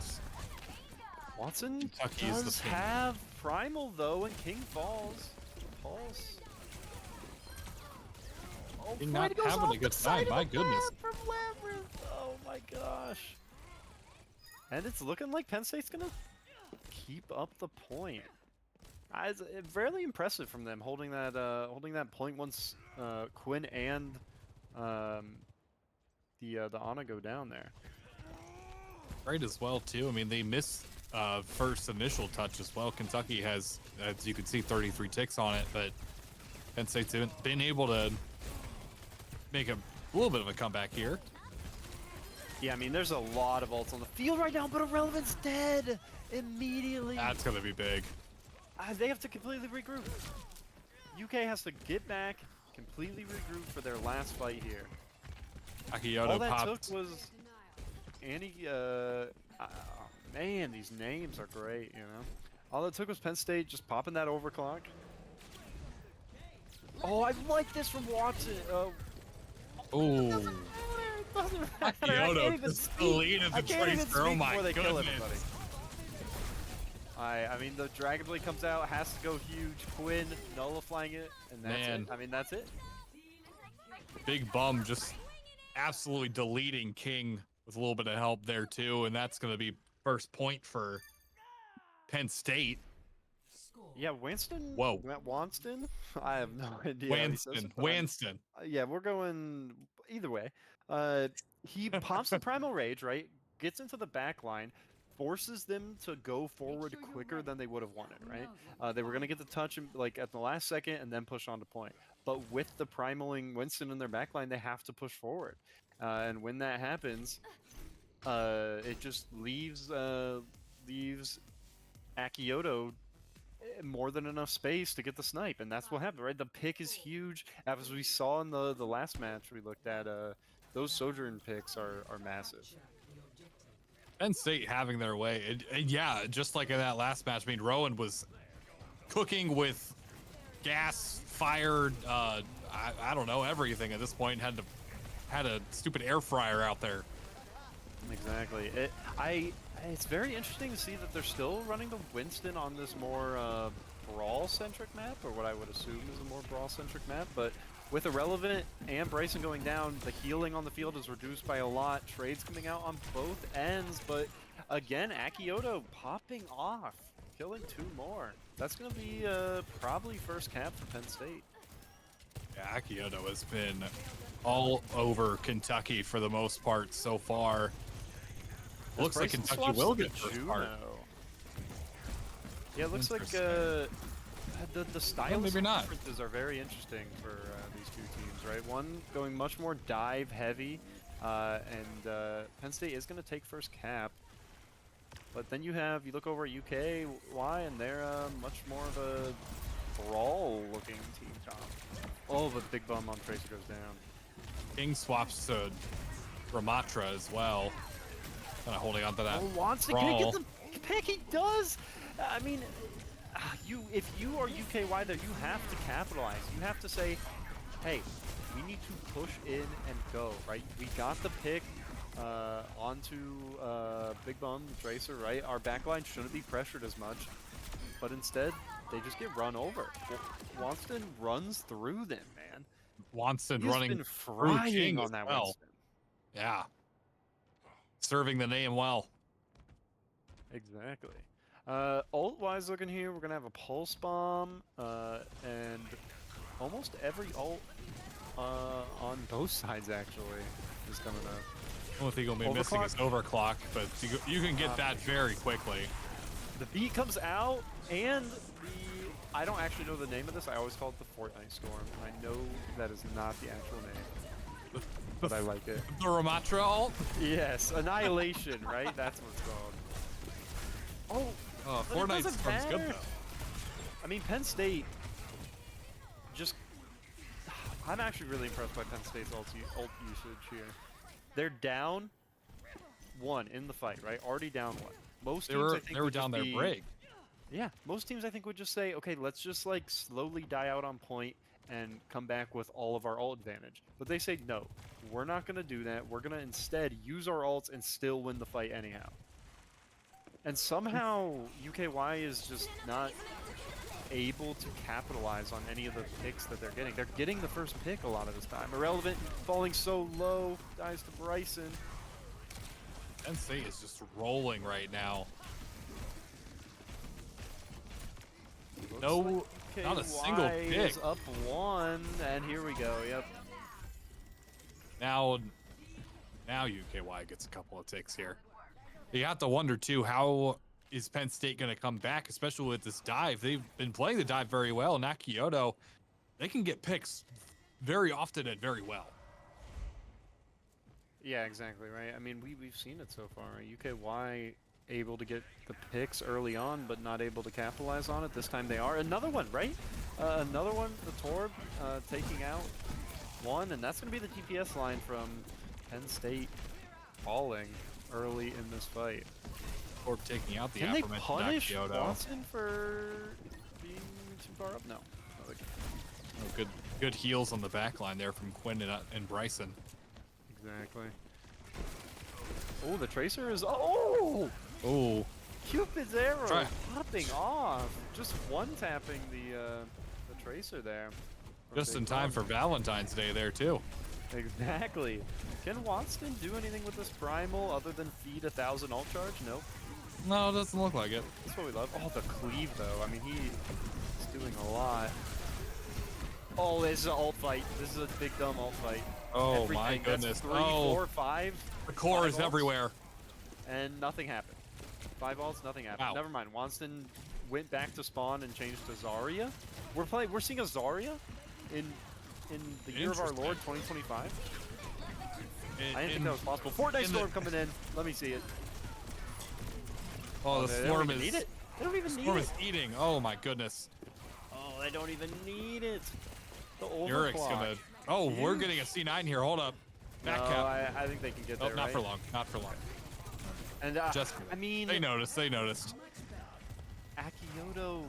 Watson Kentucky is the does pink. have Primal, though, and King falls. Pulse. Oh, King Fred not goes having off a good the side time, of the my goodness. map From Labyrinth. Oh my gosh. And it's looking like Penn State's gonna keep up the point. It's fairly impressive from them holding that point once Quinn and the Ana go down there. Great as well too. I mean, they missed first initial touch as well. Kentucky has, as you can see, 33 ticks on it, but Penn State's been able to make a little bit of a comeback here. Yeah, I mean, there's a lot of ults on the field right now, but Irrelevant's dead immediately. That's gonna be big. They have to completely regroup. UK has to get back, completely regroup for their last fight here. All Akioto that popped. took was Annie. Man, these names are great. You know, all it took was Penn State just popping that overclock. Oh, I like this from Watson. Ooh. Doesn't matter. I can't Akioto even just speak. deleted I the can't even tracer. Oh speak my before they kill goodness. everybody. I mean, the Dragon Blade comes out, has to go huge. Quinn nullifying it, and that's Man. it. I mean, that's it. Big Bum just absolutely deleting King with a little bit of help there too, and that's going to be first point for Penn State. Yeah, Winston. Whoa. Wanston. I have no idea. how he says Wanston. it, but I'm- Wanston. Yeah, we're going either way. He pops the Primal Rage, right? Gets into the back line, forces them to go forward quicker than they would have wanted, right? They were going to get the touch like at the last second and then push on to point. But with the primaling Winston in their back line, they have to push forward. And when that happens, it just leaves Akioto more than enough space to get the snipe, and that's what happened, right? The pick is huge. As we saw in the last match we looked at, those Sojourn picks are massive. Penn State having their way. And yeah, just like in that last match, I mean, Rowan was cooking with gas, fire, I don't know, everything at this point. Had a stupid air fryer out there. Exactly. It's very interesting to see that they're still running the Winston on this more brawl-centric map, or what I would assume is a more brawl-centric map, but with Irrelevant and Bryson going down, the healing on the field is reduced by a lot. Trades coming out on both ends, but again, Akioto popping off, killing 2 more. That's going to be probably first cap for Penn State. Yeah, Akioto has been all over Kentucky for the most part so far. Looks like Bryson Kentucky swaps will to get the first part. Yeah, it looks like the style maybe not. differences are very interesting for these two teams, right? One going much more dive heavy, and Penn State is going to take first cap. But then you look over at UKY, and they're much more of a brawl-looking team comp. Oh, but Big Bum on Tracer goes down. King swaps to Ramatra as well. Kind of holding on to that. Oh, Watson, can he get the pick? He does! I mean, if you are UKY there, you have to capitalize. You have to say, hey, we need to push in and go, right? We got the pick onto Big Bum, Tracer, right? Our backline shouldn't be pressured as much, but instead, they just get run over. Wonston runs through them, man. Wonston He's running been through frying King on as that well. Winston. Yeah. Serving the name well. Exactly. Ult-wise looking here, we're going to have a Pulse Bomb, and almost every ult on both sides, actually, is coming up. I don't think he'll be missing his overclock, but you can get that very quickly. The beat comes out, and I don't actually know the name of this. I always call it the Fortnite Storm, and I know that is not the actual name, but I like it. The Ramatra ult? Yes, Annihilation, right? That's what it's called. Oh, Fortnite Storm's good, though. I mean, Penn State just... I'm actually really impressed by Penn State's ult usage here. They're down 1 in the fight, right? Already down 1. Most teams, I think, they were down their break. Yeah, most teams I think would just say, okay, let's just like slowly die out on point and come back with all of our ult advantage. But they say, no, we're not going to do that. We're going to instead use our ults and still win the fight anyhow. And somehow UKY is just not able to capitalize on any of the picks that they're getting. They're getting the first pick a lot of this time. Irrelevant, falling so low, dies to Bryson. Penn State is just rolling right now. No, like not a single pick. Is up 1, and here we go. Yep. Now UKY gets a couple of ticks here. You have to wonder too, how is Penn State going to come back, especially with this dive? They've been playing the dive very well, and Akioto, they can get picks very often and very well. Yeah, exactly, right? I mean, we've seen it so far. UKY able to get the picks early on, but not able to capitalize on it. This time they are. Another one, right? Another one, the Torb taking out 1, and that's going to be the DPS line from Penn State falling early in this fight. Torb taking out the Can they aforementioned punish Akioto. Watson for being too far up? No. Oh, good heals on the back line there from Quinn and Bryson. Exactly. Oh, the Tracer is... Oh! Oh. Cupid's arrow popping off. Just one-tapping the Tracer there. Just in time for Valentine's Day there, too. Exactly. Can Watson do anything with this Primal other than feed 1,000 ult charge? Nope. No, it doesn't look like it. That's what we love. Oh, the cleave, though. I mean, he's doing a lot. Oh, this is an ult fight. This is a big dumb ult fight. Oh, Everything. my goodness. That's 3, 4, 5. The core is ults, everywhere. And nothing happened. 5 ults, nothing happened. Wow. Never mind. Wonston went back to spawn and changed to Zarya. We're seeing a Zarya in the year of our Lord 2025. I didn't think that was possible. Fortnite Storm coming in. Let me see it. Oh, the Storm is... Need it. They don't even need Storm it. is eating. Oh, my goodness. Oh, they don't even need it. The Yurik's overclock. gonna... Oh, we're getting a C9 here. Hold up. Back No, cap. I think they can get Oh, there, not right? for long. Not for long. And Just I mean, they noticed. They noticed. Akioto,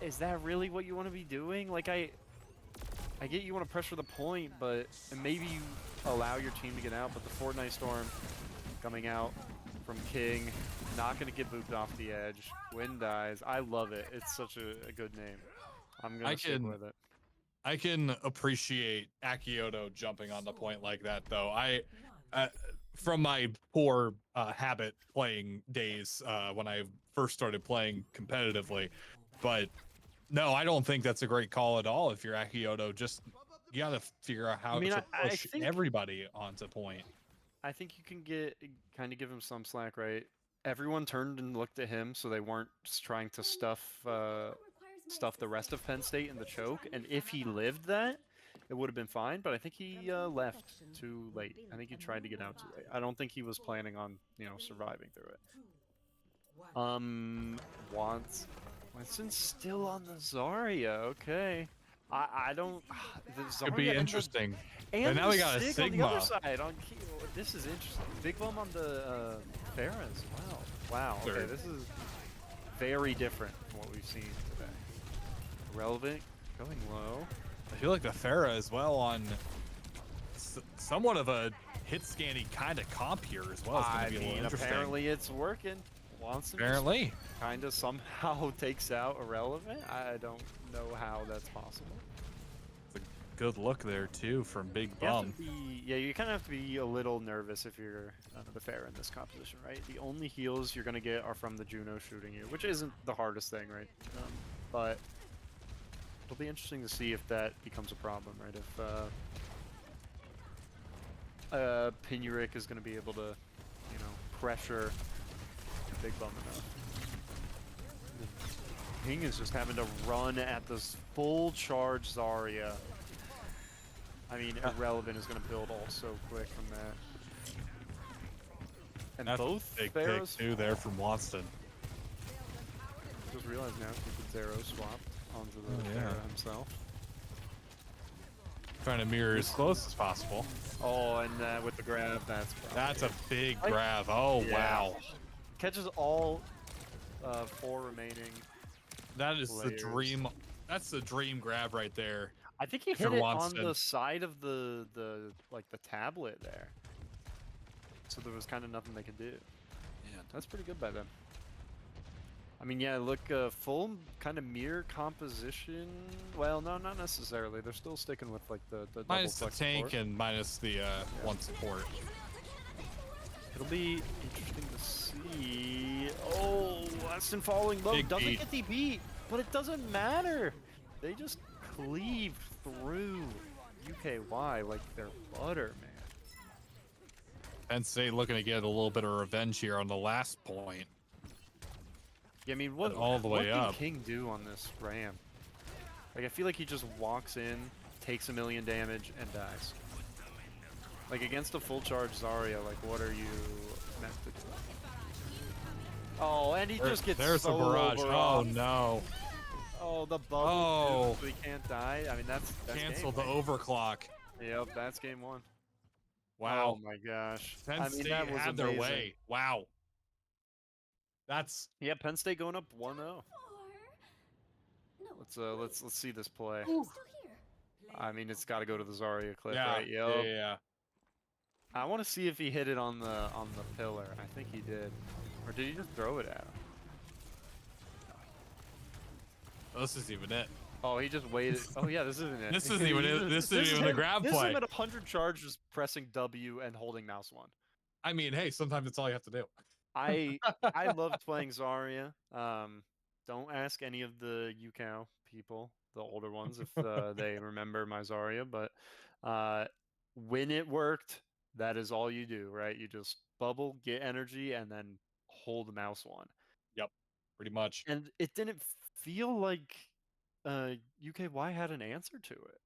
is that really what you want to be doing? Like, I get you want to pressure the point, but and maybe you allow your team to get out, but the Fortnite Storm coming out from King, not going to get booped off the edge. Win dies. I love it. It's such a good name. I'm going to stick with it. I can appreciate Akioto jumping on the point like that, though. From my poor habit playing days when I first started playing competitively, but no, I don't think that's a great call at all. If you're Akioto, just you got to figure out how to push everybody onto point. I think you can kind of give him some slack, right? Everyone turned and looked at him, so they weren't trying to stuff the rest of Penn State in the choke. And if he lived that, it would have been fine. But I think he left too late. I think he tried to get out too late. I don't think he was planning on surviving through it. Winston's still on the Zarya. Okay. I don't. The Zarya Could be interesting. And now we got a Sig Sigma. on the other side. This is interesting. Big Bum on the Pharahs. Wow. Wow. Okay, this is very different from what we've seen today. Relevant, going low. I feel like the Pharah as well on somewhat of a hit scanny kind of comp here as well. It's going to be a little interesting. Apparently it's working. Watson Apparently. kind of somehow takes out Irrelevant. I don't know how that's possible. It's a good look there too from Big Bum. You kind of have to be a little nervous if you're the Pharah in this composition, right? The only heals you're going to get are from the Juno shooting you, which isn't the hardest thing, right? But it'll be interesting to see if that becomes a problem, right? If Pinurik is going to be able to, pressure Big Bum enough. Ping is just having to run at this full charge Zarya. I mean, Irrelevant is going to build all so quick from that. And that's both big Pharaohs pick too there from Watson. Just realized now keep the Zero swapped onto the Pharah himself. Trying to mirror as close as possible. Oh, and with the grab, that's a big grab. Oh, yeah. Wow. Catches all 4 remaining. That is players. the dream. That's the dream grab right there. I think he hit it on the side of the tablet there. So there was kind of nothing they could do. Yeah, that's pretty good by them. I mean, yeah, look, full kind of mirror composition. Well, no, not necessarily. They're still sticking with like the minus double the tank support. and minus the one support. It'll be interesting to see. Oh, Weston falling low. Big Doesn't beat. get the beat, but it doesn't matter. They just cleave through UKY like they're butter, man. Penn State looking to get a little bit of revenge here on the last point. Yeah, I mean, what can King do on this ramp? Like, I feel like he just walks in, takes 1 million damage, and dies. Like, against a full charge Zarya, like, what are you meant to do? Oh, and he just gets there's a barrage. Oh, no. Oh, the bubble, so he can't die. I mean, that's canceled game, the overclock. Yep, that's game 1. Wow. Oh my gosh. Penn State had their way. Wow. That's Penn State going up 1-0. Let's see this play. I mean, it's got to go to the Zarya clip, right? Yep. Yeah. I want to see if he hit it on the pillar. I think he did. Or did he just throw it at him? Oh, this isn't even it. Oh, he just waited. Oh yeah, this isn't it. This isn't even it. This isn't even the grab play. This is him at 100 charge, just pressing W and holding mouse 1. I mean, hey, sometimes it's all you have to do. I loved playing Zarya. Don't ask any of the UCAL people, the older ones, if they remember my Zarya. But when it worked, that is all you do, right? You just bubble, get energy, and then hold the mouse 1. Yep, pretty much. And it didn't feel like UKY had an answer to it.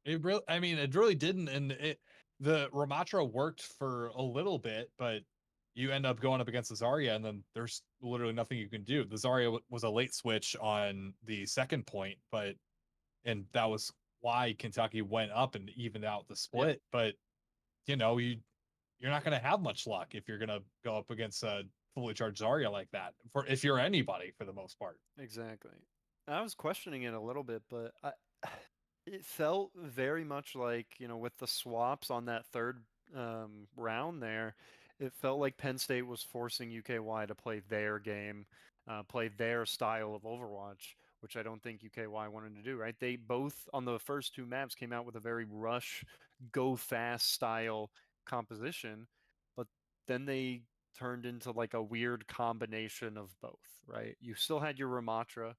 It really didn't. And the Ramatra worked for a little bit, but you end up going up against the Zarya, and then there's literally nothing you can do. The Zarya was a late switch on the second point, and that was why Kentucky went up and evened out the split. But you're not going to have much luck if you're going to go up against a fully charged Zarya like that. If you're anybody, for the most part. Exactly. I was questioning it a little bit, but it felt very much like, with the swaps on that third round there, it felt like Penn State was forcing UKY to play their game, play their style of Overwatch, which I don't think UKY wanted to do, right? They both, on the first 2 maps, came out with a very rush, go fast style composition, but then they turned into like a weird combination of both, right? You still had your Ramatra,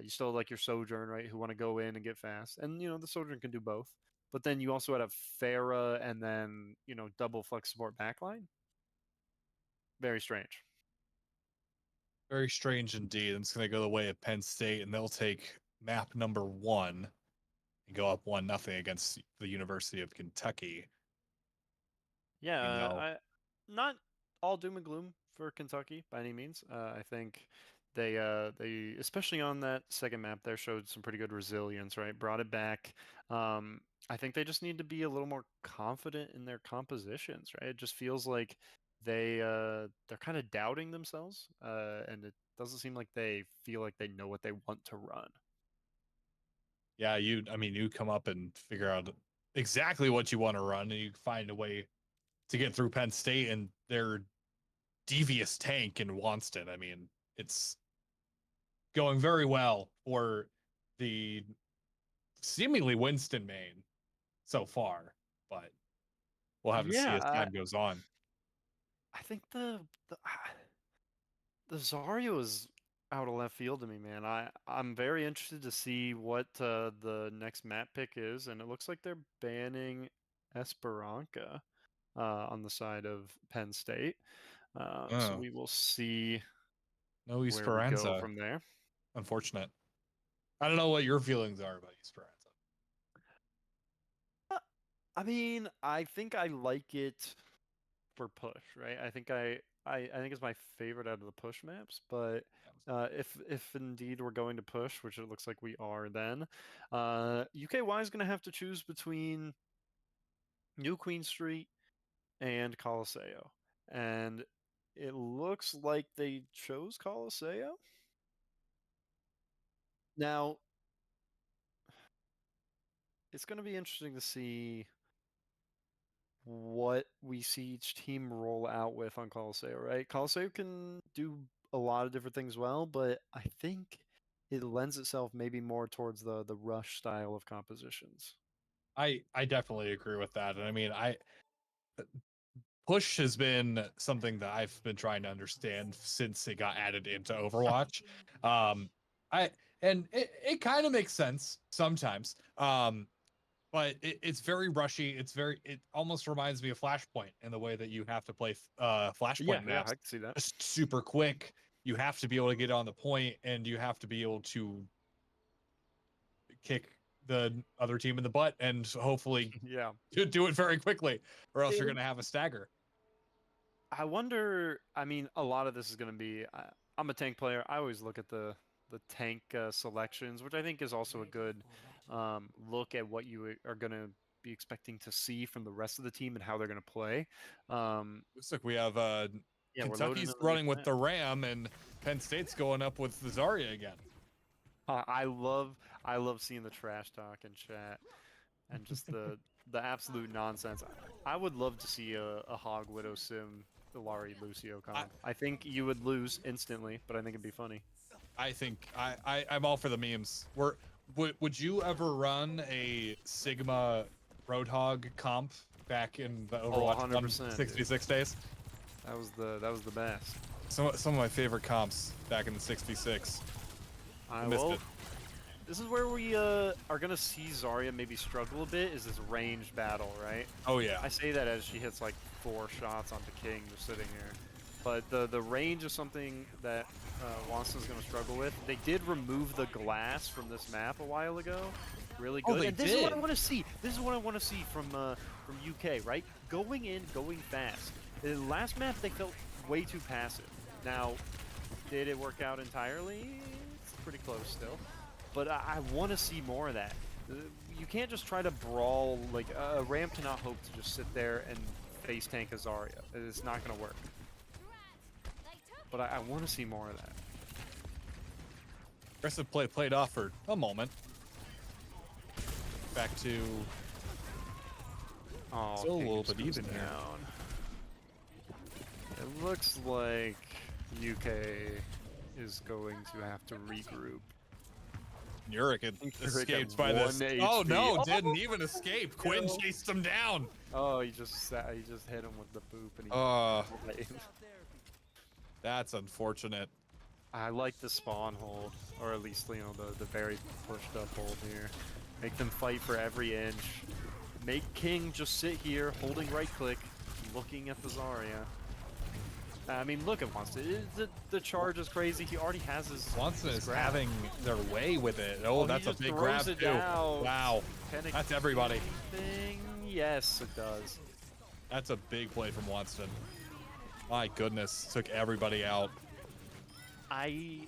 you still like your Sojourn, right, who want to go in and get fast, and the Sojourn can do both. But then you also had a Pharah and then double flex support backline. Very strange. Very strange indeed. And it's going to go the way of Penn State, and they'll take map number 1 and go up 1-0 against the University of Kentucky. Yeah, not all doom and gloom for Kentucky by any means. I think they especially on that second map there showed some pretty good resilience, right? Brought it back. I think they just need to be a little more confident in their compositions, right? It just feels like they're kind of doubting themselves, and it doesn't seem like they feel like they know what they want to run. yeah, I mean, you come up and figure out exactly what you want to run, and you find a way to get through Penn State and their devious tank in Wonston. I mean, it's going very well for the seemingly Winston main so far, but we'll have to see Yeah, as time goes on. I think the Zarya is out of left field to me, man. I'm very interested to see what the next map pick is, and it looks like they're banning Esperanza on the side of Penn State. So Oh, we will see no where we go Esperanza. from there. Unfortunate. I don't know what your feelings are about Esperanza. I mean, I think I like it for push, right? I think it's my favorite out of the push maps, but if indeed we're going to push, which it looks like we are, then UKY is going to have to choose between New Queen Street and Coliseo, and it looks like they chose Coliseo. Now, it's going to be interesting to see what we see each team roll out with on Coliseo, right? Coliseo can do a lot of different things well, but I think it lends itself maybe more towards the rush style of compositions. I definitely agree with that. And I mean, push has been something that I've been trying to understand since it got added into Overwatch. I and it kind of makes sense sometimes. But it's very rushy. It almost reminds me of Flashpoint in the way that you have to play Flashpoint Yeah, maps I can see that. just super quick. You have to be able to get on the point, and you have to be able to kick the other team in the butt, and hopefully Yeah. do it very quickly, or else you're It- going to have a stagger. I wonder. I mean, a lot of this is going to be. I'm a tank player. I always look at the tank selections, which I think is also a good look at what you are going to be expecting to see from the rest of the team and how they're going to play. Looks like we have Yeah, we're loading Kentucky's in the running next with map. the Ram, and Penn State's going up with the Zarya again. I love seeing the trash talk in chat and just the absolute nonsense. I would love to see a Hog Widow Sim Ilari Lucio comp. I think you would lose instantly, but I think it'd be funny. I think I'm all for the memes. Would you ever run a Sigma Roadhog comp back in the Overwatch 100%, 66 days? That was the best. Some of my favorite comps back in the 66. Missed Well, it. this is where we are gonna see Zarya maybe struggle a bit. Is this ranged battle, right? Oh yeah. I say that as she hits like 4 shots onto King just sitting here. But the range is something that Wanson's going to struggle with. They did remove the glass from this map a while ago. Really good. Oh, they and this did? is what I want to see. This is what I want to see from UK, right? Going in, going fast. The last map, they felt way too passive. Now, did it work out entirely? It's pretty close still. But I want to see more of that. You can't just try to brawl. Like, a Ram cannot hope to just sit there and face tank a Zarya. It's not going to work. But I want to see more of that. Aggressive play played off for a moment. Back to Oh, still a King little just bit goes even here. down. It looks like UK is going to have to regroup. Yurik escaped by this. 1 Oh HP. no, Oh! didn't even escape. Quinn chased him down. Oh, he just hit him with the boop and he. That's unfortunate. I like the spawn hold, or at least the very pushed up hold here. Make them fight for every inch. Make King just sit here, holding right click, looking at the Zarya. I mean, look at Watson. The charge is crazy. He already has his. Watson his is grab. having their way with it. Oh, he that's a just big throws grab it too. out. Wow, Can it that's do everybody. anything? Yes, it does. That's a big play from Watson. My goodness, took everybody out. I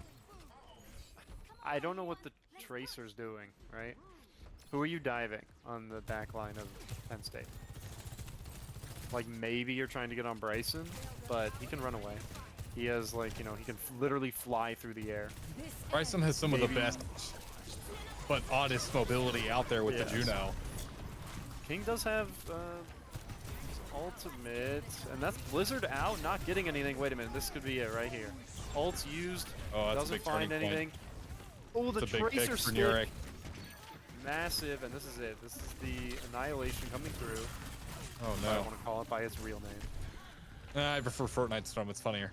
don't know what the Tracer's doing, right? Who are you diving on the back line of Penn State? Like, maybe you're trying to get on Bryson, but he can run away. He has, like, he can literally fly through the air. Bryson has some of the Maybe- best but oddest mobility out there with the Yes. Juno. King does have his ultimate, and that's Blizzard out, not getting anything. Wait a minute, this could be it right here. Ult's used, Oh, that's a doesn't big find turning point. anything. Oh, the It's a big pick Tracer for stick, Nurek. massive, and this is it. This is the Annihilation coming through. Oh I don't no. want to call it by its real name. I prefer Fortnite Storm. It's funnier.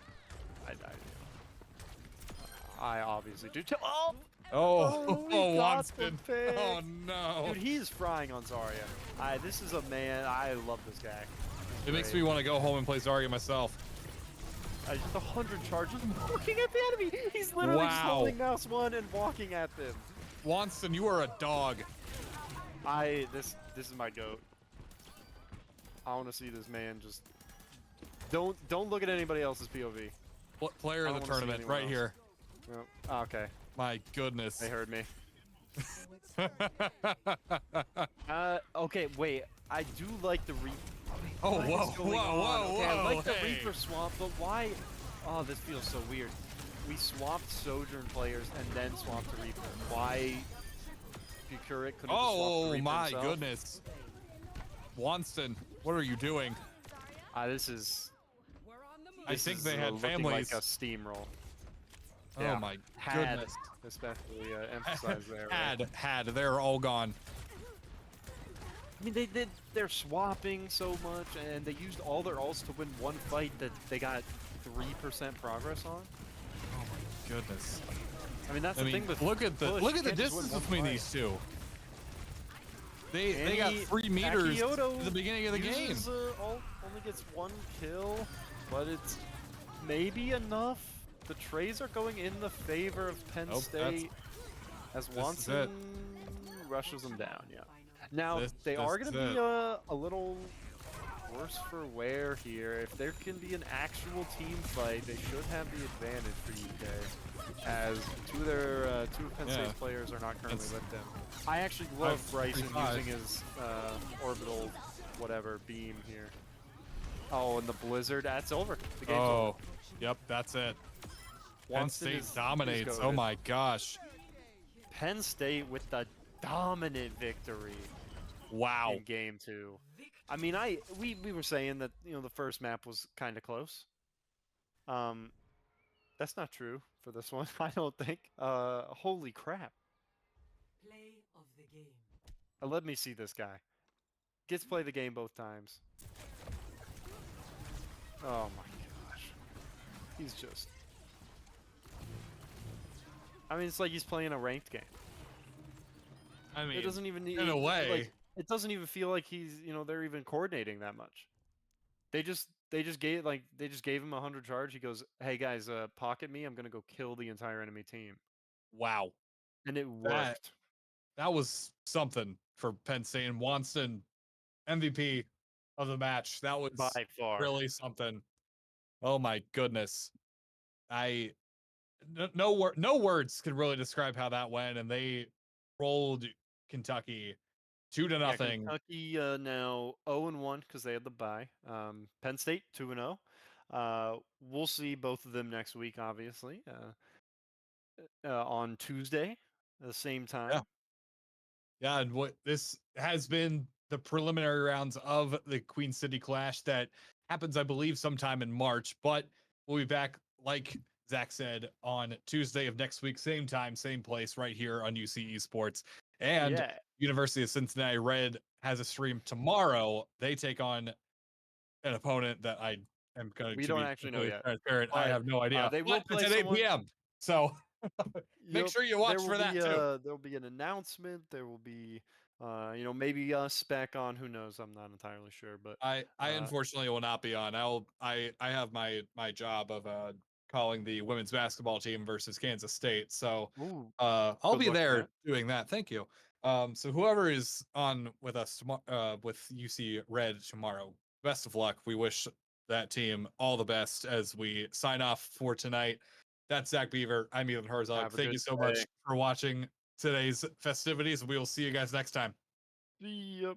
I obviously do too. Oh! Oh, we got the Watson. pick. Oh no. Dude, he's frying on Zarya. This is a man. I love this guy. It makes me want to go home and play Zarya myself. Just 100 charges, looking at the enemy. He's literally just Wow. holding mouse 1 and walking at them. Watson, you are a dog. This is my goat. I want to see this man just. Don't look at anybody else's POV. What player I of the don't wanna see tournament? anyone Right else. here. Well, okay, My goodness. they heard me. Okay, wait. I do like the Reaper. Oh, What is whoa, going on? whoa, Okay, I like the hey. Reaper swap, but why? Oh, this feels so weird. We swapped Sojourn players and then swapped to Reaper. Why? Bucuric couldn't have swapped to Oh Reaper my himself? goodness. Wanston, what are you doing? This is. We're on the move. I This think is, they had looking families. like a steamroll. Oh Yeah. my Had, goodness. especially emphasized there. Right? Had. They're all gone. I mean, they're swapping so much, and they used all their ults to win one fight that they got 3% progress on. Oh my goodness. I mean, that's I the mean, thing with look at the Push, look you at the can't just win distance one between fight. these two. They And got 3 meters Akioto at the beginning of the game. uses, only gets 1 kill, but it's maybe enough. The trays are going in the favor of Penn Nope, State as is Watson it. rushes them down. Yeah. Now This they are is going to be it. a little worse for wear here. If there can be an actual team fight, they should have the advantage for UK, as two of Penn Yeah. State's players are not currently It's- with them. I actually love Bryson 5-3-5. using his orbital whatever beam here. Oh, and the blizzard, that's over. The game's over. Oh, yep, that's it. Penn Watson State is dominates. Oh goated. my gosh. Penn State with the dominant victory Wow. in game 2. I mean, we were saying that, you know, the first map was kind of close. That's not true for this one, I don't think. Holy crap. Play of the game. Let me see this guy. Gets to play the game both times. Oh my gosh. He's just... I mean, it's like he's playing a ranked game. I mean, It doesn't even need... in a way. Like, it doesn't even feel like he's, you know, they're even coordinating that much. They just gave him 100 charge. He goes, "Hey guys, pocket me. I'm gonna go kill the entire enemy team," wow. and it worked. That was something for Penn State and Watson, MVP of the match. That was By far. really something. Oh my goodness. No words could really describe how that went, and they rolled Kentucky 2-0. Yeah, Kentucky now 0-1 because they had the bye. Penn State 2-0. We'll see both of them next week, obviously. On Tuesday, at the same time. Yeah. Yeah, and what this has been the preliminary rounds of the Queen City Clash that happens, I believe, sometime in March. But we'll be back, like Zach said, on Tuesday of next week, same time, same place, right here on UC Esports. And Yeah. University of Cincinnati Red has a stream tomorrow. They take on an opponent that I am going to We don't be actually know completely yet, transparent. I but, have no idea. they will But play it's at 8 someone- p.m. So make Yep, sure you watch there will for that be, too. There will be an announcement. There will be, you know, maybe a spec on. Who knows? I'm not entirely sure, but I unfortunately will not be on. I have my job of calling the women's basketball team versus Kansas State. So ooh, I'll Good be luck with there that. doing that. Thank you. So whoever is on with us with UC Red tomorrow, best of luck. We wish that team all the best as we sign off for tonight. That's Zach Beaver. I'm Ethan Herzog. Have a Thank you good so day. much for watching today's festivities. We will see you guys next time. yep.